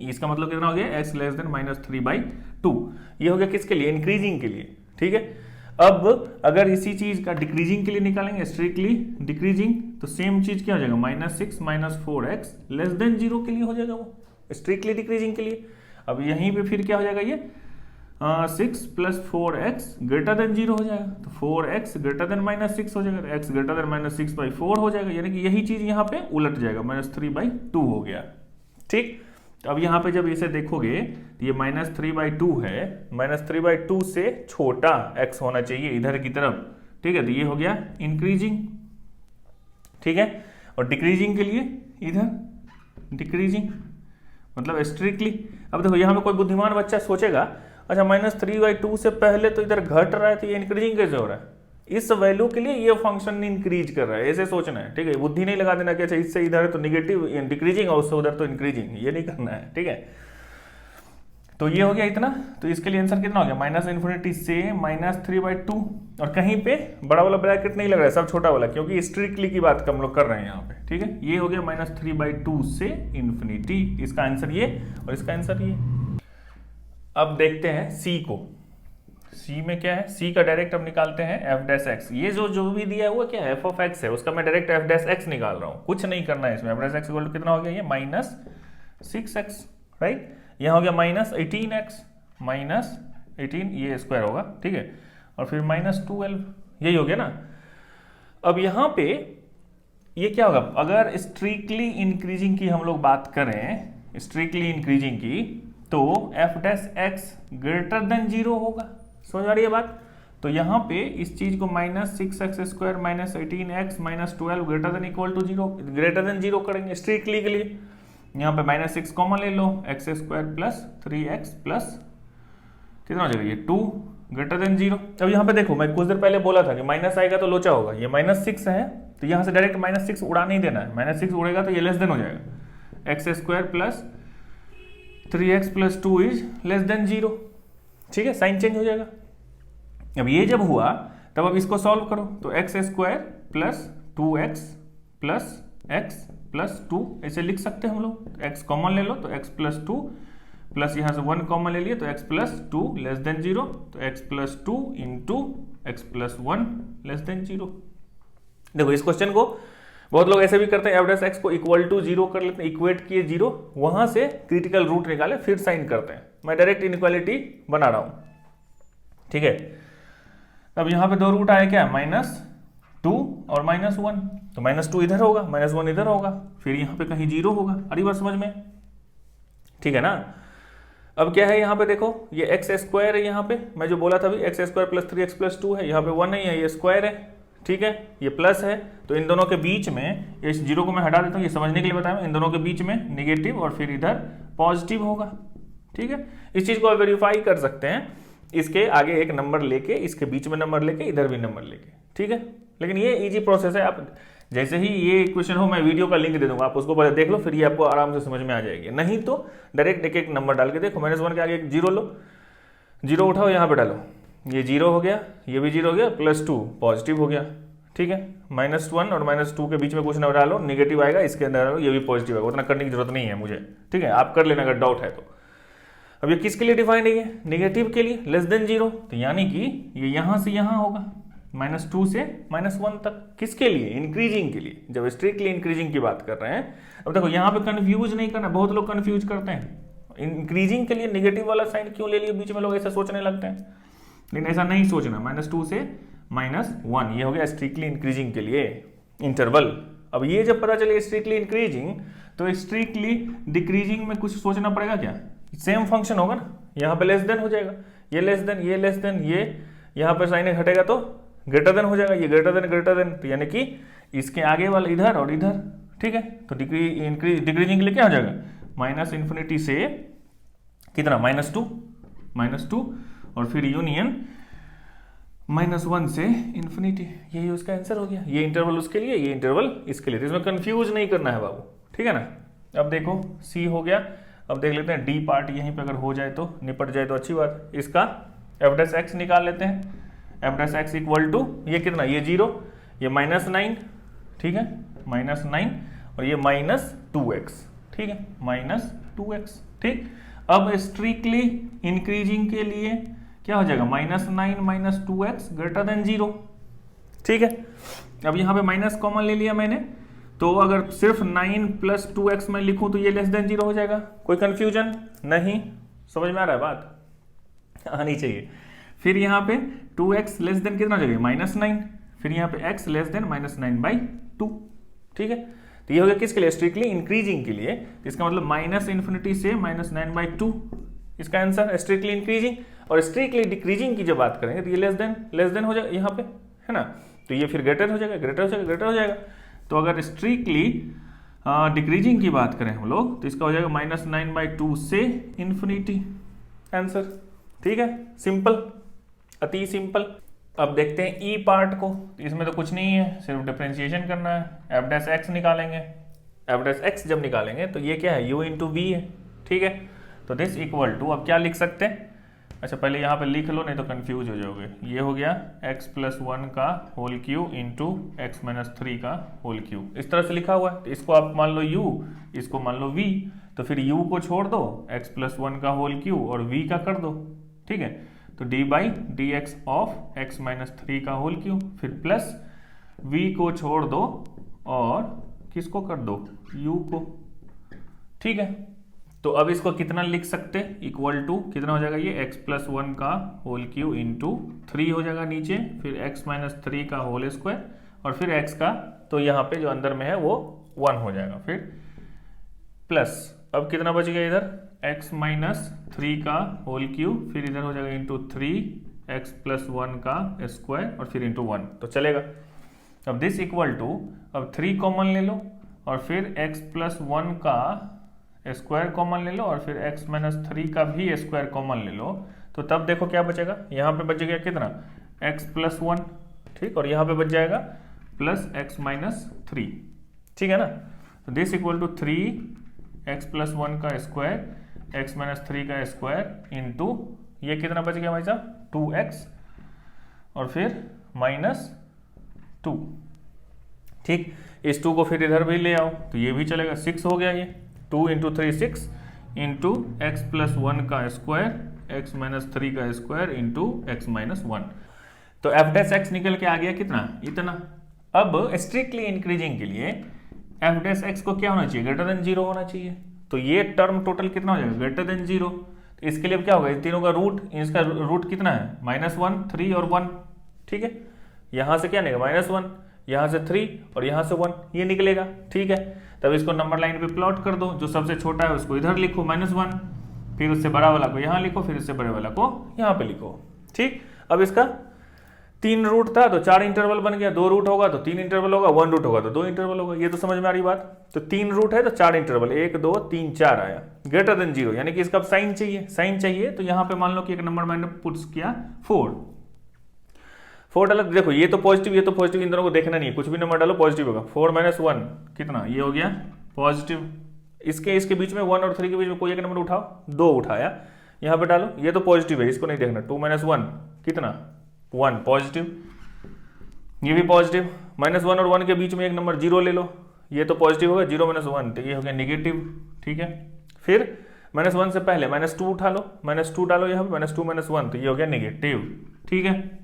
इसका मतलब कितना हो गया, x लेस देन -3/2। ये हो गया किसके लिए, इंक्रीजिंग के लिए, ठीक है। अब अगर इसी चीज का डिक्रीजिंग के लिए निकालेंगे, स्ट्रिक्टली डिक्रीजिंग, तो सेम चीज क्या हो जाएगा, -6 - 4x लेस देन 0 के लिए हो जाएगा वो, स्ट्रिक्टली डिक्रीजिंग के लिए। अब यहीं पे फिर क्या हो जाएगा, ये 6 + 4x ग्रेटर देन 0 हो जाएगा, तो 4x ग्रेटर देन -6 हो जाएगा, x ग्रेटर देन -6/4 हो जाएगा, यानी कि यही चीज यहाँ पे उलट जाएगा, -3/2 हो गया, ठीक। तो अब यहाँ पे जब इसे देखोगे तो ये -3/2 है, -3/2 से छोटा x होना चाहिए इधर की तरफ, ठीक है। तो ये हो गया इंक्रीजिंग, ठीक है। और डिक्रीजिंग के लिए इधर डिक्रीजिंग, मतलब स्ट्रिक्टली। अब देखो यहाँ पे कोई बुद्धिमान बच्चा सोचेगा, अच्छा -3/2 से पहले तो इधर घट रहा है, तो ये इंक्रीजिंग कैसे हो रहा है, इस वैल्यू के लिए ये फंक्शन इंक्रीज कर रहा है, ऐसे सोचना है, ठीक है। बुद्धि नहीं लगा देना कि अच्छा इससे इधर है तो निगेटिव डिक्रीजिंग और उससे उधर तो इंक्रीजिंग, ये नहीं करना है, ठीक है। तो ये हो गया इतना, तो इसके लिए आंसर कितना हो गया, -∞ से -3/2, और कहीं पे बड़ा वाला ब्रैकेट नहीं लग रहा है, सब छोटा वाला, क्योंकि स्ट्रिक्टली की बात हम लोग कर रहे हैं यहाँ पे, ठीक है। ये हो गया -3/2 से इन्फिनिटी, इसका आंसर ये और इसका आंसर ये। अब देखते हैं सी को, सी में क्या है, सी का डायरेक्ट हम निकालते हैं f'(x), ये जो भी दिया है वो क्या है, f(x) है, उसका मैं डायरेक्ट f'(x) निकाल रहा हूँ, कुछ नहीं करना है इसमें। f'(x) कितना हो गया, ये -6x, राइट। यहाँ हो गया -18x, -18 ये स्क्वायर होगा, ठीक है, और फिर -12, यही हो गया ना। अब यहाँ पे ये क्या होगा, अगर स्ट्रिक्टली इंक्रीजिंग की हम लोग बात करें, स्ट्रिक्टली इंक्रीजिंग की, तो f'(x) ग्रेटर देन 0 होगा, समझ आ रही है बात। तो यहाँ पे इस चीज को -6x² -18x -12 greater than equal to 0, greater than 0 करेंगे स्ट्रिक्टली के लिए। यहाँ पे -6 कॉमन ले लो, x² + 3x प्लस कितना हो जाएगा, ये 2 ग्रेटर देन 0। अब यहाँ पे देखो, मैं कुछ देर पहले बोला था कि माइनस आएगा तो लोचा होगा, ये -6 है, तो यहाँ से डायरेक्ट -6 उड़ा नहीं देना है, -6 उड़ेगा तो ये लेस देन हो जाएगा, x² + 3x + 2 is less than 0, ठीक है, साइन चेंज हो जाएगा। अब ये जब हुआ तब अब इसको सॉल्व करो, तो x² + 2x + x + 2 ऐसे लिख सकते हैं हम लोग, x कॉमन ले लो तो x + 2 प्लस यहाँ से 1 कॉमन ले लिए तो x + 2 लेस देन 0, तो x + 2 into x + 1 less than 0। देखो इस क्वेश्चन को बहुत लोग ऐसे भी करते हैं, f'(x) को इक्वल टू 0 कर लेते हैं, इक्वेट किए 0, वहां से क्रिटिकल रूट निकाले फिर साइन करते हैं। मैं डायरेक्ट इनइक्वालिटी बना रहा हूं, ठीक है। अब यहाँ पे दो रूट आए क्या, -2 और -1, तो -2 इधर होगा, -1 इधर होगा, फिर यहाँ पे कहीं 0 होगा, अरे बात समझ में, ठीक है ना। अब क्या है यहाँ पे देखो, ये x² है, यहाँ पे मैं जो बोला था अभी x² + 3x + 2 है, यहाँ पे 1 नहीं है, ये स्क्वायर है, ठीक है, ये प्लस है, तो इन दोनों के बीच में इस 0 को मैं हटा देता हूँ, ये समझने के लिए बताया, इन दोनों के बीच में निगेटिव और फिर इधर पॉजिटिव होगा, ठीक है। इस चीज को आप वेरीफाई कर सकते हैं, इसके आगे एक नंबर लेके, इसके बीच में नंबर लेके, इधर भी नंबर लेके, ठीक है। लेकिन ये इजी प्रोसेस है, आप जैसे ही ये क्वेश्चन हो मैं वीडियो का लिंक दे दूंगा, आप उसको पहले देख लो, फिर ये आपको आराम से समझ में आ जाएगी। नहीं तो डायरेक्ट एक एक नंबर डाल के देखो, -1 के आगे एक 0 लो, 0 उठाओ यहाँ पे डालो, ये 0 हो गया, ये भी 0 हो गया, +2 पॉजिटिव हो गया, ठीक है। -1 और -2 के बीच में कुछ नंबर डालो, निगेटिव आएगा, इसके अंदर डालो, ये भी पॉजिटिव आएगा, उतना करने की जरूरत नहीं है मुझे, ठीक है, आप कर लेना अगर डाउट है तो। अब ये किसके लिए डिफाइंड है, निगेटिव के लिए, लेस देन 0, तो यानी कि ये यहां से यहां होगा, -2 से -1 तक, किसके लिए, इंक्रीजिंग के लिए, जब स्ट्रिक्टली इंक्रीजिंग की बात कर रहे हैं। अब देखो यहाँ पे कंफ्यूज नहीं करना, बहुत लोग कंफ्यूज करते हैं, इंक्रीजिंग के लिए नेगेटिव वाला साइन क्यों ले लिया, बीच में लोग ऐसा सोचने लगते हैं, लेकिन ऐसा नहीं सोचना, -2 से -1 ये हो गया स्ट्रिक्टली इंक्रीजिंग के लिए इंटरवल। अब ये जब पता चले स्ट्रिक्टली इंक्रीजिंग, तो स्ट्रिक्टली डिक्रीजिंग में कुछ सोचना पड़ेगा क्या, सेम फंक्शन होगा ना, यहाँ पे लेस देन हो जाएगा, ये लेस देन, ये लेस देन, ये यहाँ पर साइन घटेगा तो ग्रेटर देन हो जाएगा, ये ग्रेटर देन, तो यानी कि इसके आगे वाला इधर और इधर, ठीक है। तो डिक्रीजिंग के लिए क्या हो जाएगा, -∞ से कितना, -2 और फिर यूनियन -1 से इन्फिनिटी, यही उसका आंसर हो गया। ये इंटरवल उसके लिए, ये इंटरवल इसके लिए, तो इसमें कंफ्यूज नहीं करना है बाबू, ठीक है ना। अब देखो सी हो गया, अब देख लेते हैं डी पार्ट, यहीं पे अगर हो जाए तो निपट जाए तो अच्छी बात। इसका f'(x) निकाल लेते हैं, f'(x) इक्वल टू ये कितना, ये 0, ये -9, ठीक है, -9 और ये -2x, ठीक है, -2x, ठीक। अब स्ट्रिक्टली इंक्रीजिंग के लिए क्या हो जाएगा, -9 - 2x ग्रेटर देन 0, ठीक है। अब यहाँ पे माइनस कॉमन ले लिया मैंने, तो अगर सिर्फ 9 + 2x मैं लिखूं तो ये लेस देन 0 हो जाएगा। कोई कंफ्यूजन नहीं, समझ में आ रहा है बात, आनी चाहिए। फिर यहाँ पे 2x लेस देन कितना हो जाएगा, -9, फिर यहाँ पे x लेस देन -9/2, ठीक है। तो ये हो गया किसके लिए, स्ट्रिक्टली इंक्रीजिंग के लिए। इसका मतलब -∞ से -9/2 इसका आंसर स्ट्रिक्टली इंक्रीजिंग। और स्ट्रिक्टली डिक्रीजिंग की जब बात करेंगे तो ये लेस देन हो जाएगा यहाँ पे, है ना, तो ये फिर ग्रेटर हो जाएगा, ग्रेटर हो जाएगा, ग्रेटर हो जाएगा। तो अगर स्ट्रिक्टली डिक्रीजिंग की बात करें हम लोग तो इसका हो जाएगा -9/2 से इन्फिनिटी, आंसर, ठीक है, सिंपल, अति सिंपल। अब देखते हैं ई पार्ट को, इसमें तो कुछ नहीं है, सिर्फ डिफरेंशिएशन करना है, f' निकालेंगे। f' जब निकालेंगे तो ये क्या है, u × v है, ठीक है। तो दिस इक्वल टू, अब क्या लिख सकते हैं, अच्छा पहले यहाँ पे लिख लो नहीं तो कंफ्यूज हो जाओगे। ये हो गया x + 1 का होल क्यू इंटू x - 3 का होल क्यू, इस तरह से लिखा हुआ है। तो इसको आप मान लो u, इसको मान लो v, तो फिर u को छोड़ दो, x + 1 का होल क्यू और v का कर दो, ठीक है। तो d/dx ऑफ x - 3 का होल क्यू, फिर प्लस v को छोड़ दो और किसको कर दो, u को, ठीक है। तो अब इसको कितना लिख सकते, इक्वल टू कितना हो जाएगा, ये x + 1 का होल क्यू इंटू 3 हो जाएगा नीचे, फिर x - 3 का होल स्क्वायर और फिर x का, तो यहाँ पे जो अंदर में है वो 1 हो जाएगा, फिर प्लस, अब कितना बच गया इधर, x - 3 का होल क्यू, फिर इधर हो जाएगा इंटू 3x + 1 का स्क्वायर और फिर इंटू 1, तो चलेगा। अब दिस इक्वल टू, अब 3 कॉमन ले लो और फिर x + 1 का स्क्वायर कॉमन ले लो और फिर x - 3 का भी स्क्वायर कॉमन ले लो, तो तब देखो क्या बचेगा, यहाँ पे बच गया कितना, x + 1, ठीक, और यहाँ पे बच जाएगा प्लस x - 3, ठीक है ना। तो दिस इक्वल टू 3x + 1 का स्क्वायर, x - 3 का स्क्वायर इंटू ये कितना बच गया भाई साहब, 2x और फिर -2, ठीक। इस 2 को फिर इधर भी ले आओ तो ये भी चलेगा, 6 हो गया, ये 2 × 3 6 इंटू x + 1 का स्क्वायर, x - 3 का स्क्वायर इंटू x - 1, तो f' निकल के आ गया कितना, इतना। अब स्ट्रिक्टली इंक्रीजिंग के लिए f' को क्या होना चाहिए, ग्रेटर देन 0 होना चाहिए। तो ये टर्म टोटल कितना हो जाएगा, ग्रेटर देन 0। तो इसके लिए क्या होगा, इन तीनों का रूट, इसका रूट कितना है, -1, 3 और 1, ठीक है। यहाँ से क्या निकलेगा, -1, यहाँ से 3 और यहाँ से 1, ये निकलेगा, ठीक है। तब इसको नंबर लाइन पे प्लॉट कर दो, जो सबसे छोटा है उसको इधर लिखो -1, फिर उससे बड़ा वाला को यहाँ लिखो, फिर उससे बड़े वाला को यहाँ पे लिखो, ठीक। अब इसका 3 रूट था तो 4 इंटरवल बन गया, 2 रूट होगा तो 3 इंटरवल होगा, 1 रूट होगा तो 2 इंटरवल होगा, ये तो समझ में आ रही बात। तो 3 रूट है तो 4 इंटरवल, 1 2 3 4 आया, ग्रेटर देन 0, यानी कि इसका साइन चाहिए, साइन चाहिए। तो यहाँ पे मान लो कि एक नंबर मैंने पुट्स किया 4 डाला, देखो ये तो पॉजिटिव, ये तो पॉजिटिव, इन दोनों को देखना नहीं है, कुछ भी नंबर डालो पॉजिटिव होगा। 4 - 1 कितना, ये हो गया पॉजिटिव। इसके बीच में 1 और 3 के बीच में कोई एक नंबर उठाओ, 2 उठाया, यहाँ पे डालो, ये तो पॉजिटिव है, इसको नहीं देखना। 2 - 1 कितना, 1 पॉजिटिव, ये भी पॉजिटिव। -1 और 1 के बीच में एक नंबर 0 ले लो, ये तो पॉजिटिव होगा, 0 - 1 तो ये हो गया नेगेटिव, ठीक है। फिर -1 से पहले -2 उठा लो, -2 डालो यहाँ पे, -2 - 1 तो ये हो गया नेगेटिव, ठीक है।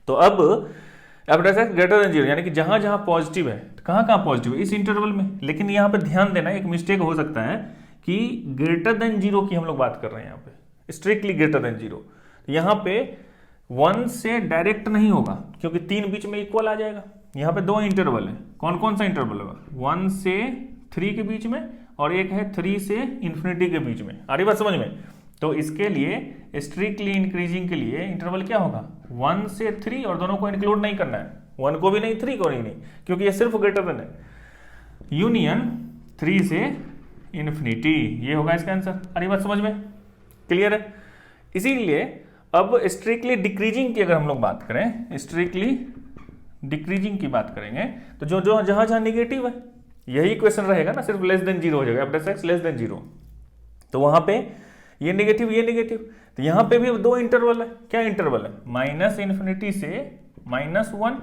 तो अब f' ग्रेटर देन 0, यानी कि जहां जहां पॉजिटिव है, कहां पॉजिटिव है, इस इंटरवल में। लेकिन यहाँ पे ध्यान देना, एक मिस्टेक हो सकता है कि ग्रेटर देन 0 की हम लोग बात कर रहे हैं, यहाँ पे स्ट्रिक्टली ग्रेटर देन 0, यहाँ पे 1 से डायरेक्ट नहीं होगा क्योंकि 3 बीच में इक्वल आ जाएगा। यहाँ पे 2 इंटरवल है, कौन कौन सा इंटरवल होगा, 1 से 3 के बीच में और एक है 3 से इन्फिनिटी के बीच में, आ रही बात समझ में। तो इसके लिए स्ट्रिक्टली इंक्रीजिंग के लिए इंटरवल क्या होगा, 1 से 3, और दोनों को इंक्लूड नहीं करना है, 1 को भी नहीं 3 को नहीं, क्योंकि ये सिर्फ ग्रेटर देन है। यूनियन 3 से इन्फिनिटी, ये होगा इसका आंसर। अरे बात समझ में क्लियर है। इसीलिए अब स्ट्रिक्टली डिक्रीजिंग की अगर हम लोग बात करें, स्ट्रिक्टली डिक्रीजिंग की बात करेंगे तो जो जो जहां जहां निगेटिव है यही क्वेश्चन रहेगा ना, सिर्फ लेस देन 0 हो जाएगा, f' लेस देन 0, तो वहां पे ये नेगेटिव ये नेगेटिव। तो यहाँ पे भी 2 इंटरवल है, क्या इंटरवल है, -∞ से -1,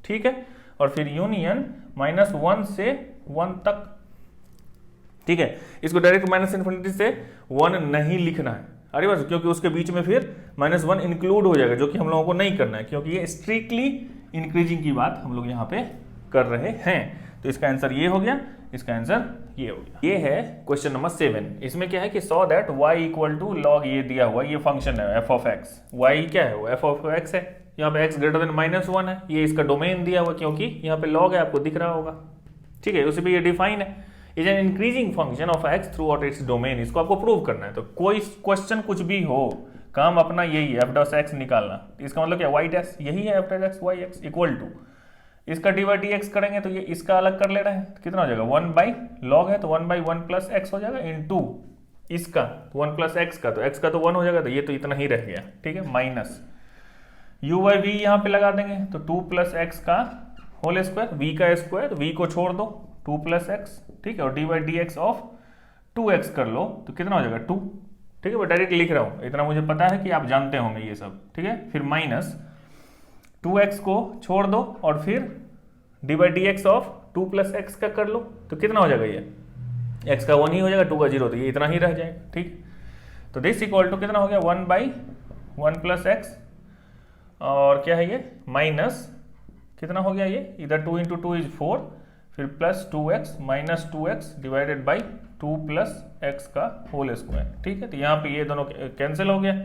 ठीक है, और फिर यूनियन -1 से 1 तक, ठीक है। इसको डायरेक्ट -∞ से 1 नहीं लिखना है, अरे बस, क्योंकि उसके बीच में फिर -1 इंक्लूड हो जाएगा, जो कि हम लोगों को नहीं करना है, क्योंकि ये स्ट्रिक्टली इंक्रीजिंग की बात हम लोग यहाँ पे कर रहे हैं। तो इसका आंसर ये हो गया, इसका आंसर ये हो गया। ये है क्वेश्चन नंबर 7। इसमें क्या है कि so that y equal to log, ये दिया हुआ ये फंक्शन है f ऑफ x, y क्या है वो f ऑफ x है, यहाँ पे x ग्रेटर देन -1 है, ये इसका डोमेन दिया हुआ, क्योंकि यहाँ पे लॉग है, आपको दिख रहा होगा, ठीक है। उसी पे ये डिफाइन है, is an increasing function of x through out its domain. इसको आपको प्रूव करना है, तो कोई क्वेश्चन कुछ भी हो, काम अपना यही है, f डॉट x निकालना। इसका मतलब क्या, y डैश, यही है f dot x y x equal to, इसका dy करेंगे तो ये इसका अलग कर ले रहे हैं, तो कितना हो जाएगा 1 बाई लॉग है तो 1 बाई 1 प्लस एक्स हो जाएगा, इनटू इसका 1 प्लस एक्स का, तो x का तो 1 हो जाएगा, तो ये तो इतना ही रह गया, ठीक है। माइनस u बाई वी यहाँ पे लगा देंगे, तो 2 प्लस एक्स का होल स्क्वायर, v का स्क्वायर, v को छोड़ दो 2 प्लस एक्स, ठीक है, और D by D x of 2x कर लो तो कितना हो जाएगा 2, ठीक है। मैं डायरेक्ट लिख रहा हूँ, इतना मुझे पता है कि आप जानते होंगे ये सब, ठीक है। फिर माइनस 2x को छोड़ दो और फिर D by D x of 2 plus x का कर लो, तो कितना हो जाएगा, ये x का 1 ही हो जाएगा, 2 का 0, तो ये इतना ही रह जाएगा, ठीक। तो दिस इक्वल टू कितना हो गया 1 बाई 1 प्लस एक्स, और क्या है ये माइनस कितना हो गया, ये इधर 2 इंटू 2 इज 4, फिर plus 2x minus 2x divided by 2 plus x का होल स्क्वायर, ठीक है। तो यहाँ पे ये दोनों कैंसिल हो गया,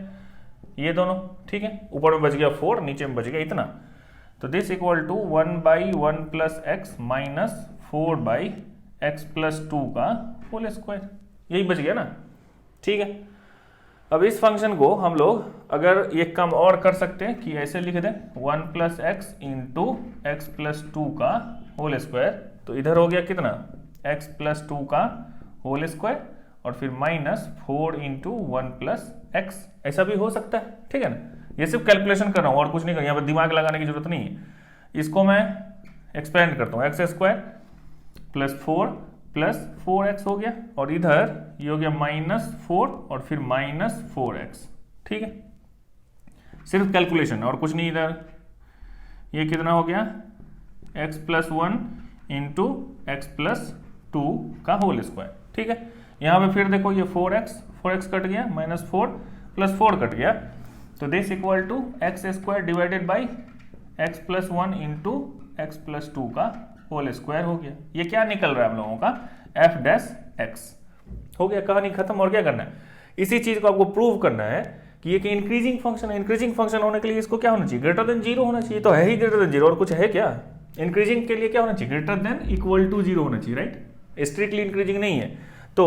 ये दोनों, ठीक है। ऊपर में बच गया 4, नीचे में बच गया इतना, तो this equal to 1 by 1 plus x minus 4 by x plus 2 का होल स्क्वायर, यही बच गया ना, ठीक है। अब इस फंक्शन को हम लोग अगर एक काम और कर सकते हैं कि ऐसे लिख दें 1 plus x into x plus 2 का होल स्क्वायर, तो इधर हो गया कितना x प्लस 2 का होल स्क्वायर, और फिर माइनस 4 इंटू 1 प्लस एक्स, ऐसा भी हो सकता है, ठीक है ना। ये सिर्फ कैलकुलेशन कर रहा हूँ और कुछ नहीं कर, यहाँ पर दिमाग लगाने की जरूरत नहीं है। इसको मैं एक्सपेंड करता हूँ, x square plus 4 plus 4x हो गया, और इधर ये हो गया -4 और फिर -4x, ठीक है। सिर्फ कैलकुलेशन और कुछ नहीं। इधर ये कितना हो गया x plus 1 into x plus 2 का होल स्क्वायर, ठीक है। यहाँ पे फिर देखो ये 4x कट गया, -4 प्लस 4 कट गया, तो this equal to x square divided by x plus 1 into x plus 2 का होल स्क्वायर हो गया। ये क्या निकल रहा है हम लोगों का f डैश x, हो गया, कहानी खत्म। और क्या करना है, इसी चीज को आपको प्रूव करना है कि ये इंक्रीजिंग फंक्शन है। इंक्रीजिंग फंक्शन होने के लिए इसको क्या होना चाहिए, ग्रेटर देन 0 होना चाहिए, तो है ही ग्रेटर देन 0, और कुछ है क्या। इंक्रीजिंग के लिए क्या होना चाहिए, ग्रेटर देन इक्वल टू 0 होना चाहिए, राइट। स्ट्रिक्टली इंक्रीजिंग नहीं है, तो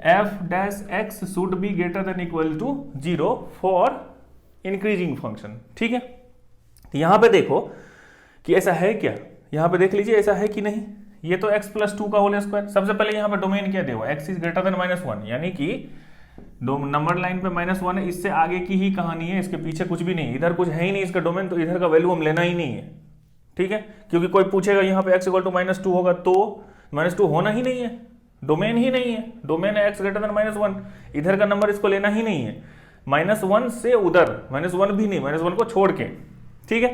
f dash x should be greater than equal to 0 for increasing function, ठीक है। तो यहां पे देखो कि ऐसा है क्या, यहां पे देख लीजिए ऐसा है कि नहीं। ये तो x प्लस 2 का होल स्क्वायर, सबसे पहले यहां पे डोमेन क्या दिया हुआ, x इज ग्रेटर देन -1, यानी कि नंबर लाइन पे -1 है, इससे आगे की ही कहानी है, इसके पीछे कुछ भी नहीं, इधर कुछ है ही नहीं इसका डोमेन, तो इधर का वैल्यू हम लेना ही नहीं है, ठीक है। क्योंकि कोई पूछेगा यहाँ पे x इक्वल टू -2 होगा, तो -2 होना ही नहीं है, डोमेन ही नहीं है, डोमेन है x ग्रेटर देन -1, इधर का नंबर इसको लेना ही नहीं है, -1 से उधर -1 भी नहीं, -1 को छोड़ के, ठीक है।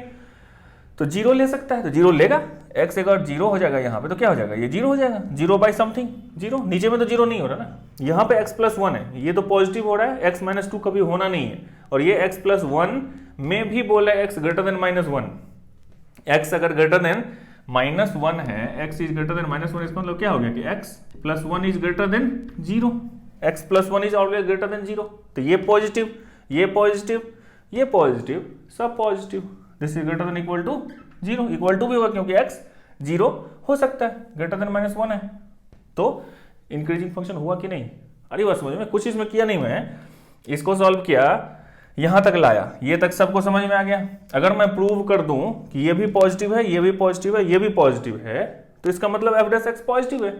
तो 0 ले सकता है, तो 0 लेगा, x अगर 0 हो जाएगा यहाँ पे तो क्या हो जाएगा, ये 0 हो जाएगा, 0 बाई समथिंग 0, नीचे में तो 0 नहीं हो रहा ना, यहाँ पे x प्लस 1 है, ये तो पॉजिटिव हो रहा है, x -2 कभी होना नहीं है, और ये x प्लस 1 में भी बोला है x ग्रेटर देन -1, x अगर ग्रेटर देन -1 है, x इज ग्रेटर देन -1, इसका मतलब क्या हो गया कि x plus 1 is greater than 0, x plus 1 is always greater than 0, तो ये पॉजिटिव, ये पॉजिटिव, ये पॉजिटिव, सब positive, this is greater than equal to 0, equal to भी होगा क्योंकि x 0 हो सकता है, ग्रेटर देन -1 है, तो इंक्रीजिंग फंक्शन हुआ कि नहीं। अरे बस समझ में, कुछ इसमें किया नहीं, मैं इसको सॉल्व किया, यहां तक लाया, ये तक सबको समझ में आ गया। अगर मैं प्रूव कर दूं कि ये भी पॉजिटिव है, ये भी पॉजिटिव है, ये भी पॉजिटिव है, तो इसका मतलब f डैश x पॉजिटिव है,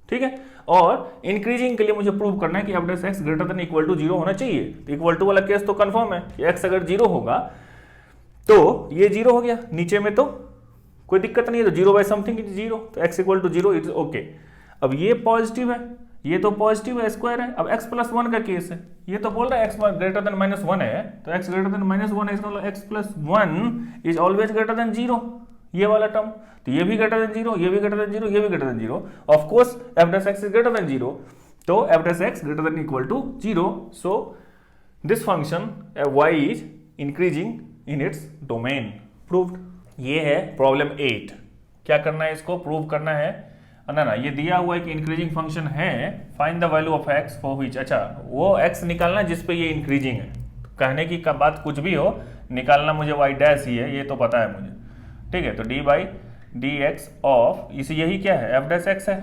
ठीक है। और इंक्रीजिंग के लिए मुझे प्रूव करना है कि f dash x greater than equal to 0 होना चाहिए, तो इक्वल टू वाला केस तो कंफर्म है कि x अगर 0 होगा तो ये 0 हो गया, नीचे में तो कोई दिक्कत नहीं है, तो 0 बाई समथिंग इज 0, तो x equal to 0 is okay. अब ये पॉजिटिव है, ये तो पॉजिटिव है, स्क्वायर है, अब x प्लस 1 का केस है, ये तो बोल रहा है x ग्रेटर देन -1 है, तो x ग्रेटर देन -1 है, इसका मतलब x plus 1 is always greater than 0, ये वाला टर्म, तो ये भी ग्रेटर देन जीरो, ये भी ग्रेटर देन जीरो, ये भी greater than zero, of course F dash x is greater than zero, तो F dash X greater than equal to zero, so this function y is increasing in its domain, proved. ये है problem 8। क्या करना है, इसको prove करना है ना, ये दिया हुआ है कि इंक्रीजिंग फंक्शन है, find the value of x for which, अच्छा वो x निकालना जिस पे ये इंक्रीजिंग है, कहने की बात कुछ भी हो, निकालना मुझे y डैश ही है, ये तो पता है मुझे, ठीक है। तो D by D x of, इसे यही क्या है, एफ डैश एक्स है,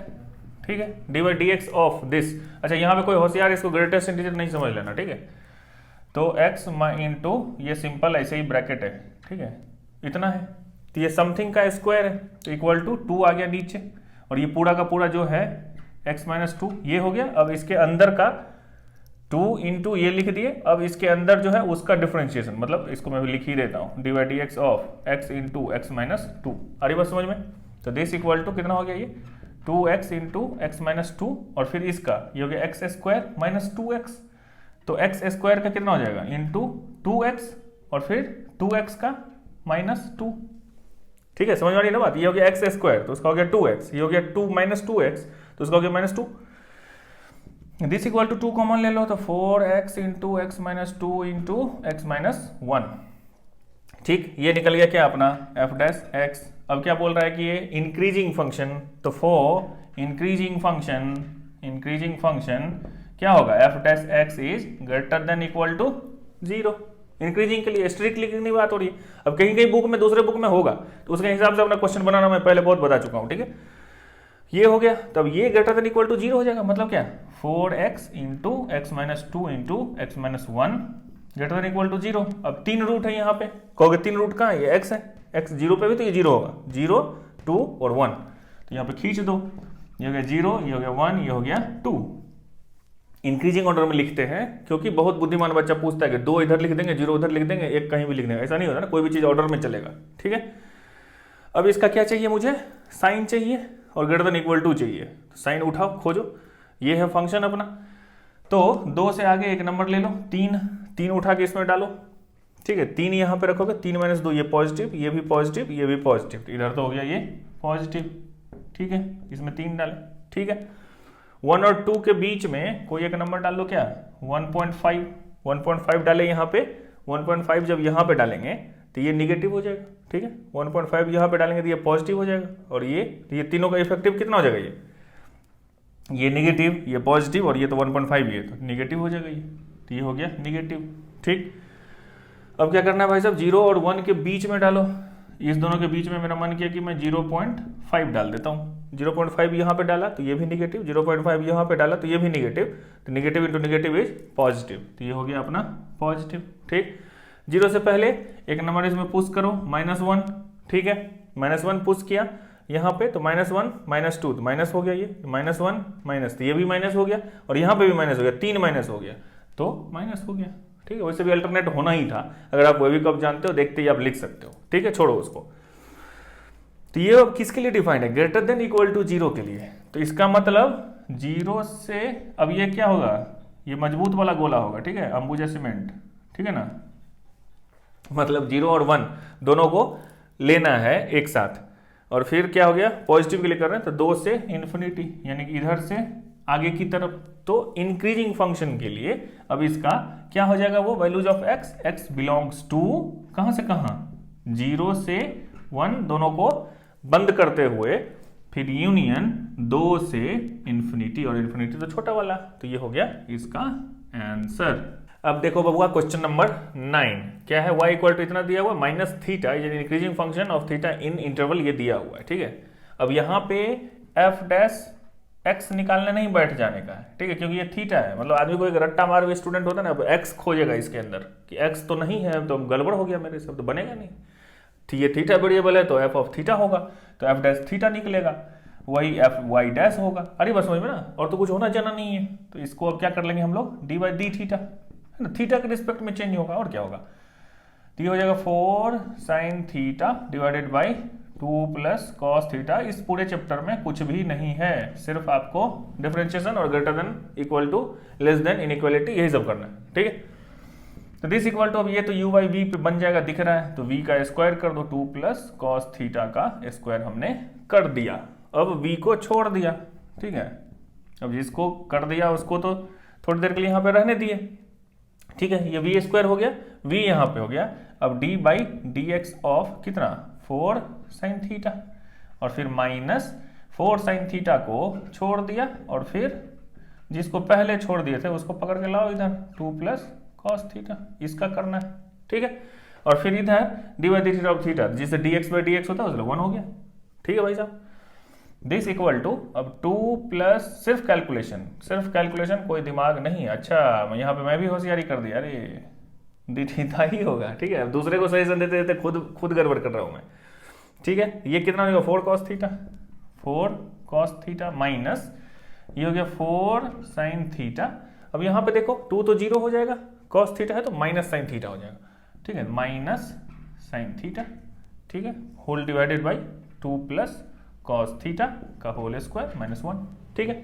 ठीक है, D by D x of this. अच्छा यहाँ पे कोई होशियार इसको ग्रेटेस्ट इंटीजर नहीं समझ लेना, ठीक है। तो x इंटू ये सिंपल ऐसे ही ब्रैकेट है, ठीक है, इतना है, तो ये समथिंग का स्क्वायर है, तो इक्वल टू 2 आ गया नीचे, और ये पूरा का पूरा जो है x माइनस 2 ये हो गया। अब इसके अंदर का 2 इंटू ये लिख दिए, अब इसके अंदर जो है उसका डिफरेंशिएशन, मतलब इसको मैं लिख ही देता हूँ, D by D x of x into x minus 2, अरे बस समझ में। तो दिस इक्वल टू कितना हो गया ये 2x इंटू एक्स माइनस 2, और फिर इसका ये हो गया एक्स स्क्वायर माइनस 2x, तो एक्स स्क्वायर का कितना हो जाएगा इंटू 2x, और फिर 2x का माइनस 2, ठीक है, समझ में आ रही है ना बात। ये हो गया एक्स स्क्वायर, तो उसका हो गया 2x, ये हो गया 2 माइनस 2x, तो उसका हो गया minus 2। This equal to 2 common ले लो, तो 4x into x minus 2 into x minus 1, ठीक, ये निकल गया क्या अपना एफ डैश एक्स। अब क्या बोल रहा है कि ये इंक्रीजिंग फंक्शन, तो फॉर इंक्रीजिंग फंक्शन क्या होगा, f dash x is greater than equal to zero. Increasing के लिए स्ट्रिक्टली कितनी बात हो रही है, अब कहीं कहीं बुक में, दूसरे बुक में होगा तो उसके हिसाब से अपना क्वेश्चन बनाना मैं पहले बहुत बता चुका हूं, ठीक है। ये हो गया, तब ये greater than equal to zero हो जाएगा, मतलब क्या 4x into x minus 2 into x minus 1 greater than equal to zero. अब 3 रूट है यहाँ पे, कहोगे 3 रूट कहाँ है, ये x है, x जीरो पे भी तो ये जीरो होगा, 0 2 और 1, तो यहाँ पे खींच दो, ये हो गया 0, ये हो गया 1, ये हो गया 2। इंक्रीजिंग ऑर्डर में लिखते हैं क्योंकि बहुत बुद्धिमान बच्चा पूछता है कि 2 इधर लिख देंगे, 0 उधर लिख देंगे, 1 कहीं भी लिख देंगे, ऐसा नहीं होता ना, कोई भी चीज ऑर्डर में चलेगा, ठीक है। अब इसका क्या चाहिए मुझे, साइन चाहिए और ग्रेटर देन इक्वल टू चाहिए, तो साइन उठाओ खोजो, ये है फंक्शन अपना। तो 2 से आगे एक नंबर ले लो, 3 उठा के इसमें डालो, ठीक है, 3 यहाँ पे रखोगे, 3 माइनस 2 ये पॉजिटिव, ये भी पॉजिटिव, ये भी पॉजिटिव, इधर तो हो गया ये पॉजिटिव, ठीक है, इसमें 3 डाले, ठीक है। 1 और 2 के बीच में कोई एक नंबर डाल लो, क्या 1.5 डाले यहाँ पे, 1.5 जब यहाँ पे डालेंगे तो ये निगेटिव हो जाएगा, ठीक है, 1.5 यहाँ पे डालेंगे तो ये पॉजिटिव हो जाएगा, और ये तीनों का इफेक्टिव कितना हो जाएगा, ये निगेटिव, ये पॉजिटिव, और ये तो 1.5 ये तो निगेटिव हो जाएगा, ये तो ये हो गया निगेटिव, ठीक। अब क्या करना है भाई साहब, 0 और 1 के बीच में डालो, इस दोनों के बीच में मेरा मन किया कि मैं 0.5 डाल देता हूँ, 0.5 यहाँ पे डाला तो ये भी निगेटिव, 0.5 यहाँ पे डाला तो ये भी निगेटिव, तो negative into negative is positive, तो ये हो गया अपना पॉजिटिव, ठीक। 0 से पहले एक नंबर इसमें पुश करो, -1, ठीक है, -1 पुश किया यहाँ पे, तो -1 -2 तो माइनस हो गया, ये -1 माइनस, तो ये भी माइनस हो गया, और यहाँ पे भी माइनस हो गया, 3 माइनस हो गया तो माइनस हो गया, ठीक है। वैसे भी अल्टरनेट होना ही था, अगर आप वही कब जानते हो, देखते ही आप लिख सकते हो, ठीक है, छोड़ो उसको। तो ये अब किसके लिए डिफाइंड है, greater than equal to zero के लिए, तो इसका मतलब 0 से, अब ये क्या होगा, ये मजबूत वाला गोला होगा, ठीक है, अंबुजा सीमेंट, ठीक है ना, मतलब 0 और 1 दोनों को लेना है एक साथ, और फिर क्या हो गया, पॉजिटिव के लिए कर रहे हैं तो 2 से इन्फिनिटी, यानी कि इधर से आगे की तरफ। तो इंक्रीजिंग फंक्शन के लिए अब इसका क्या हो जाएगा, वो values of x belongs to कहां से कहां, 0 से 1 दोनों को बंद करते हुए, फिर यूनियन 2 से इन्फिनिटी, और इन्फिनिटी तो छोटा वाला, तो ये हो गया इसका आंसर। अब देखो बबुआ क्वेश्चन नंबर 9 क्या है, y इक्वल टू इतना दिया हुआ माइनस थीटा, यानी increasing function of theta in interval, ये दिया हुआ है, ठीक है। अब यहाँ पे एफ डैश एक्स निकालने नहीं बैठ जाने का है, ठीक है, क्योंकि ये थीटा है, मतलब आदमी को एक रट्टा मार भी स्टूडेंट होता है ना, अब एक्स खोजेगा इसके अंदर कि एक्स तो नहीं है, तो गड़बड़ हो गया मेरे से, तो बनेगा नहीं, तो ये थीटा वेरिएबल है तो एफ ऑफ थीटा होगा, तो एफ डैश थीटा निकलेगा, वही एफ वाई डैश होगा, अरे बस समझ में ना, और तो कुछ होना जाना नहीं है। तो इसको अब क्या कर लेंगे हम लोग, डी बाई डी थीटा, है ना, थीटा के रिस्पेक्ट में चेंज होगा, और क्या होगा, तो ये हो जाएगा 4 sine theta divided by 2 plus cos theta. इस पूरे चैप्टर में कुछ भी नहीं है, सिर्फ आपको डिफरेंशिएशन और greater than equal to less than inequality, यही सब करना है, ठीक है। तो दिस इक्वल टू, अब ये तो u बाई वी पे बन जाएगा, दिख रहा है, तो v का स्क्वायर कर दो, 2 प्लस कॉस थीटा का स्क्वायर हमने कर दिया। अब v को छोड़ दिया, ठीक है, अब जिसको कर दिया उसको तो थोड़ी देर के लिए यहाँ पे रहने दिए, ठीक है, ये v स्क्वायर हो गया, v यहाँ पे हो गया। अब d by D x of कितना 4 साइन थीटा, और फिर माइनस 4 साइन थीटा को छोड़ दिया, और फिर जिसको पहले छोड़ दिए थे उसको पकड़ के लाओ इधर, 2 प्लस कॉस थीटा, इसका करना है, ठीक है। और फिर इधर D by D theta of theta, जिससे D X by D X होता है उसमें 1 हो गया, ठीक है भाई साहब। दिस इक्वल टू, अब 2 प्लस सिर्फ कैलकुलेशन, कोई दिमाग नहीं, अच्छा यहाँ पे मैं भी होशियारी कर दिया, अरे डी थीटा ही होगा, ठीक है, दूसरे को सजेशन देते देते खुद गड़बड़ कर रहा हूँ मैं, ठीक है। ये कितना होगा 4 कॉस थीटा माइनस ये हो गया 4 साइन थीटा। अब यहाँ पे देखो 2 तो 0 हो जाएगा, कॉस थीटा है तो माइनस साइन थीटा हो जाएगा, ठीक है, माइनस साइन थीटा, ठीक है, whole divided by 2 plus cos theta का होल स्क्वायर माइनस 1, ठीक है।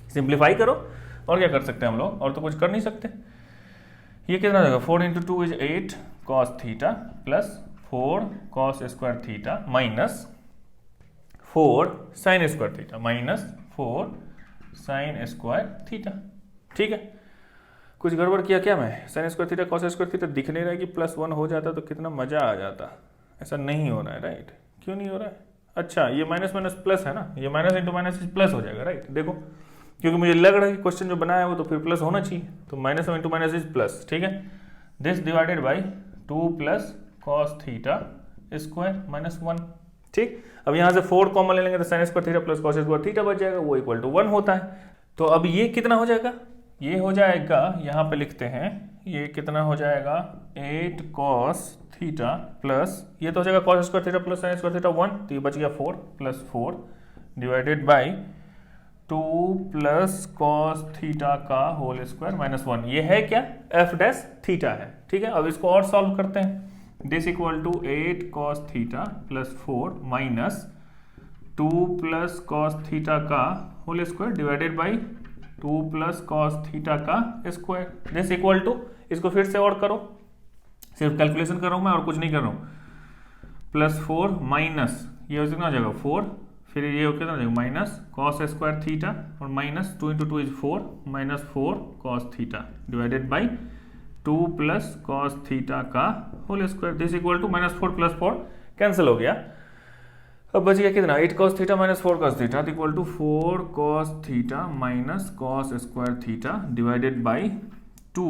सिंप्लीफाई करो, और क्या कर सकते हैं हम लोग, और तो कुछ कर नहीं सकते। ये कितना होगा 4 into 2 is 8 cos theta plus 4 cos square theta minus 4 sine square theta minus 4 sine square theta, ठीक है। कुछ गड़बड़ किया क्या मैं, sine square theta cos square theta दिख नहीं रहा है कि +1 हो जाता तो कितना मजा आ जाता, ऐसा नहीं हो रहा है, राइट, क्यों नहीं हो रहा है, अच्छा ये माइनस माइनस प्लस है ना, ये माइनस इंटू माइनस प्लस हो जाएगा, राइट, देखो, क्योंकि मुझे लग रहा है कि क्वेश्चन जो बनाया है वो तो फिर प्लस होना चाहिए, तो minus into minus is plus, ठीक है। This divided by 2 plus cos theta square minus 1, ठीक। अब यहाँ से 4 कॉमन ले लेंगे तो sine square theta plus cos square theta बच जाएगा, वो इक्वल टू 1 होता है। तो अब ये कितना हो जाएगा, ये हो जाएगा, यहाँ पे लिखते हैं, ये कितना हो जाएगा 8 कॉस थीटा प्लस, ये तो हो जाएगा cos square theta plus sine square theta 1, तो ये बच गया 4 plus 4 divided by 2 plus cos theta का होल स्क्वायर माइनस 1, ये है क्या एफ डैश थीटा है, ठीक है। अब इसको और सॉल्व करते हैं, this equal to 8 cos theta plus 4 minus 2 plus cos theta का whole square divided by 2 plus cos theta का स्क्वायर, दिस इक्वल टू, इसको फिर से और करो, सिर्फ कैलकुलेशन कर रहा हूं मैं और कुछ नहीं कर रहा हूं, प्लस 4 माइनस ये कितना हो जाएगा 4, फिर ये कितना हो जाएगा माइनस कॉस स्क्वायर थीटा और minus 2 into 2 is 4 minus 4 cos theta divided by 2 plus cos theta का whole square, this equal to minus 4 plus 4 cancel हो गया। अब बच गया कितना 8 cos theta minus 4 cos theta equal to 4 cos theta minus cos square theta divided by 2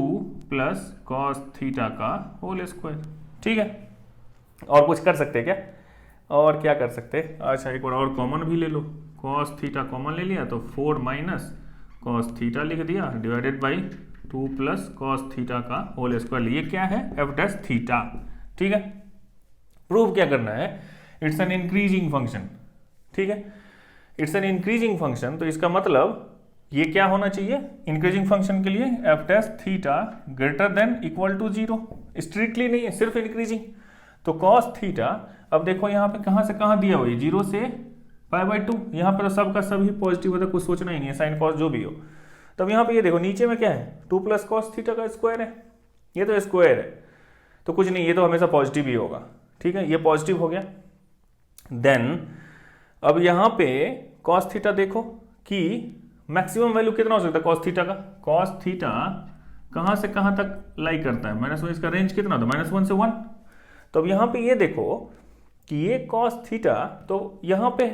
plus cos theta का whole square, ठीक है। और कुछ कर सकते हैं क्या, और क्या कर सकते हैं, अच्छा एक बार और कॉमन भी ले लो, कॉस थीटा कॉमन ले लिया तो 4 माइनस कॉस थीटा लिख दिया divided by 2 plus cos theta का होल स्क्वायर, ये क्या है एफ डैश थीटा, ठीक है। प्रूव क्या करना है, इट्स एन इंक्रीजिंग फंक्शन, ठीक है, इट्स एन इंक्रीजिंग फंक्शन, तो इसका मतलब ये क्या होना चाहिए इंक्रीजिंग फंक्शन के लिए f dash theta greater than equal to 0, strictly नहीं है सिर्फ इंक्रीजिंग, तो कॉस थीटा, अब देखो यहाँ पे कहाँ से कहाँ दिया हुआ है 0 से π/2, यहाँ पर तो सबका सभी पॉजिटिव होता है, कुछ सोचना ही नहीं है, साइन कॉस जो भी हो। तब यहाँ पे ये देखो नीचे में क्या है 2 प्लस कॉस थीटा का स्क्वायर है, ये तो स्क्वायर है तो कुछ नहीं, ये तो हमेशा पॉजिटिव ही होगा, ठीक है, ये पॉजिटिव हो गया। देन अब यहाँ पे कॉस थीटा देखो कि मैक्सिमम वैल्यू कितना हो सकता है कॉस थीटा का, कॉस थीटा कहाँ से कहाँ तक लाई करता है -1, इसका रेंज कितना होता है -1 से 1, तो अब यहाँ पे ये देखो कि ये कॉस थीटा तो यहाँ पे,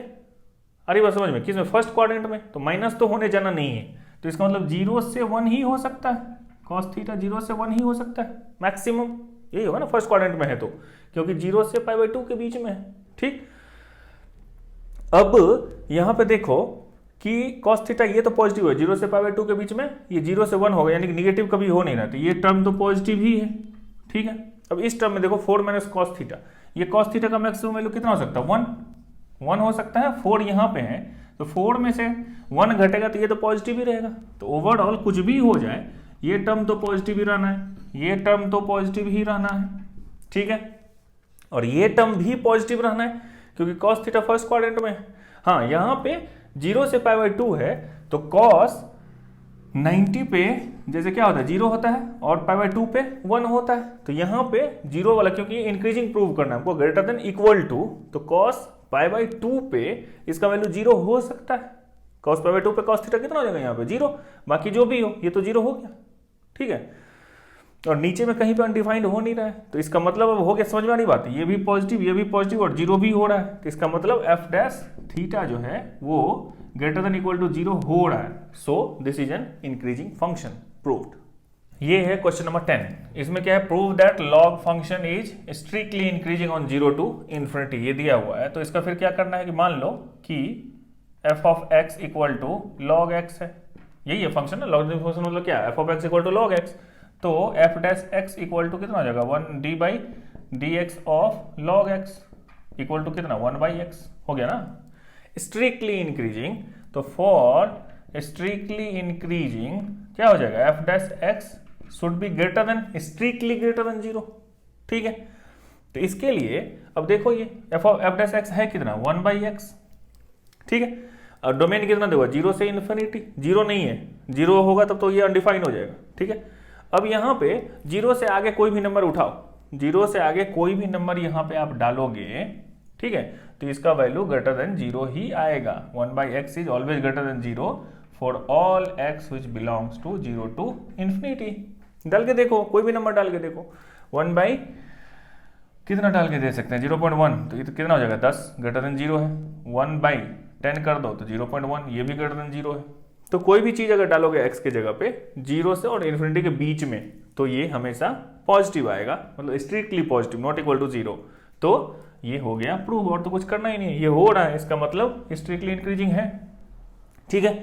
अरे बस समझ में, किसमें फर्स्ट क्वाड्रेंट में, तो माइनस तो होने जाना नहीं है, तो इसका मतलब 0 से 1 ही हो सकता है, कॉस थीटा 0 से 1 ही हो सकता है मैक्सिमम, यही होगा ना फर्स्ट क्वाड्रेंट में है तो, क्योंकि 0 से π/2 के बीच में है, ठीक। अब यहाँ पे देखो कि cos थीटा ये तो पॉजिटिव है, 0 से π/2 के बीच में, ये 0 से 1 होगा, यानी कि निगेटिव कभी हो नहीं रहा, तो ये टर्म तो पॉजिटिव ही है, ठीक है। अब इस टर्म में देखो 4 माइनस कॉस थीटा, ये cos थीटा का मैक्सिमम वैल्यू कितना हो सकता है 1 हो सकता है, 4 यहाँ पे है, तो 4 में से 1 घटेगा तो ये तो पॉजिटिव ही रहेगा, तो ओवरऑल कुछ भी हो जाए ये टर्म तो पॉजिटिव ही रहना है, ये टर्म तो पॉजिटिव ही रहना है, ठीक है, और ये टर्म भी पॉजिटिव रहना है क्योंकि cos थीटा फर्स्ट क्वाड्रेंट में है। हाँ यहाँ पे 0 से π/2 है तो cos 90 पे जैसे क्या होता है 0 होता है और π/2 पे 1 होता है, तो यहाँ पे 0 वाला क्योंकि इंक्रीजिंग प्रूव करना है हमको ग्रेटर देन इक्वल टू, तो cos π/2 पे इसका वैल्यू 0 हो सकता है। cos π/2 पे cos थीटा कितना हो जाएगा यहाँ पे 0, बाकी जो भी हो ये तो 0 हो गया, ठीक है। और नीचे में कहीं पे अनडिफाइंड हो नहीं रहा है, तो इसका मतलब अब हो गया, समझ में आनी बात है, ये भी पॉजिटिव और 0 भी हो रहा है, तो इसका मतलब f डैश थीटा जो है वो ग्रेटर देन इक्वल टू 0 हो रहा है। So this is an increasing function proved. ये है क्वेश्चन नंबर 10। इसमें क्या है, prove that log function is strictly increasing on 0 to infinity, ये दिया हुआ है। तो इसका फिर क्या करना है कि मान लो कि f of x equal to log x है, यही है फंक्शन ना, लॉग फंक्शन मतलब क्या है, f of x equal to log x, तो f dash x equal to कितना हो जाएगा 1 d dx of log x equal to कितना 1/x हो गया ना। स्ट्रिक्टली इंक्रीजिंग, तो फॉर स्ट्रिक्टली इंक्रीजिंग क्या हो जाएगा, f dash x should be greater than, strictly greater than 0, ठीक है। तो इसके लिए अब देखो ये f डैश x है कितना 1/x, ठीक है। और डोमेन कितना देखो 0 से इन्फिनिटी, 0 नहीं है, 0 होगा तब तो ये अनडिफाइंड हो जाएगा, ठीक है। अब यहाँ पे 0 से आगे कोई भी नंबर उठाओ, 0 से आगे कोई भी नंबर यहाँ पे आप डालोगे, ठीक है, तो इसका वैल्यू ग्रेटर देन 0 ही आएगा। 1/x is always greater than 0 for all x which belongs to 0 to infinity. डाल के देखो, कोई भी नंबर डाल के देखो, 1 कितना डाल के दे सकते हैं 0.1, तो ये तो कितना हो जाएगा 10 ग्रेटर देन 0 है। 1/10 कर दो तो 0.1, ये भी ग्रेटर देन 0 है। तो कोई भी चीज अगर डालोगे x के जगह पे 0 से और इन्फिनिटी के बीच में, तो ये हमेशा पॉजिटिव आएगा, मतलब strictly positive, not equal to 0। तो ये हो गया प्रूव, और तो कुछ करना ही नहीं है, ये हो रहा है, इसका मतलब स्ट्रिक्टली इंक्रीजिंग है, ठीक है।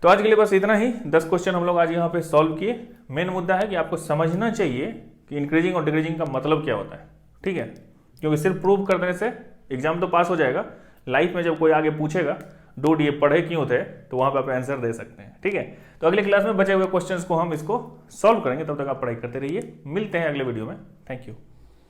तो आज के लिए बस इतना ही, 10 क्वेश्चन हम लोग आज यहाँ पे सॉल्व किए। मेन मुद्दा है कि आपको समझना चाहिए कि इंक्रीजिंग और डिक्रीजिंग का मतलब क्या होता है, ठीक है, क्योंकि सिर्फ प्रूव कर देने से एग्जाम तो पास हो जाएगा, लाइफ में जब कोई आगे पूछेगा डूड ये पढ़े क्यों थे, तो वहां पे आप आंसर दे सकते हैं, ठीक है। तो अगले क्लास में बचे हुए क्वेश्चंस को हम इसको सॉल्व करेंगे, तब तक आप पढ़ाई करते रहिए। मिलते हैं अगले वीडियो में, थैंक यू।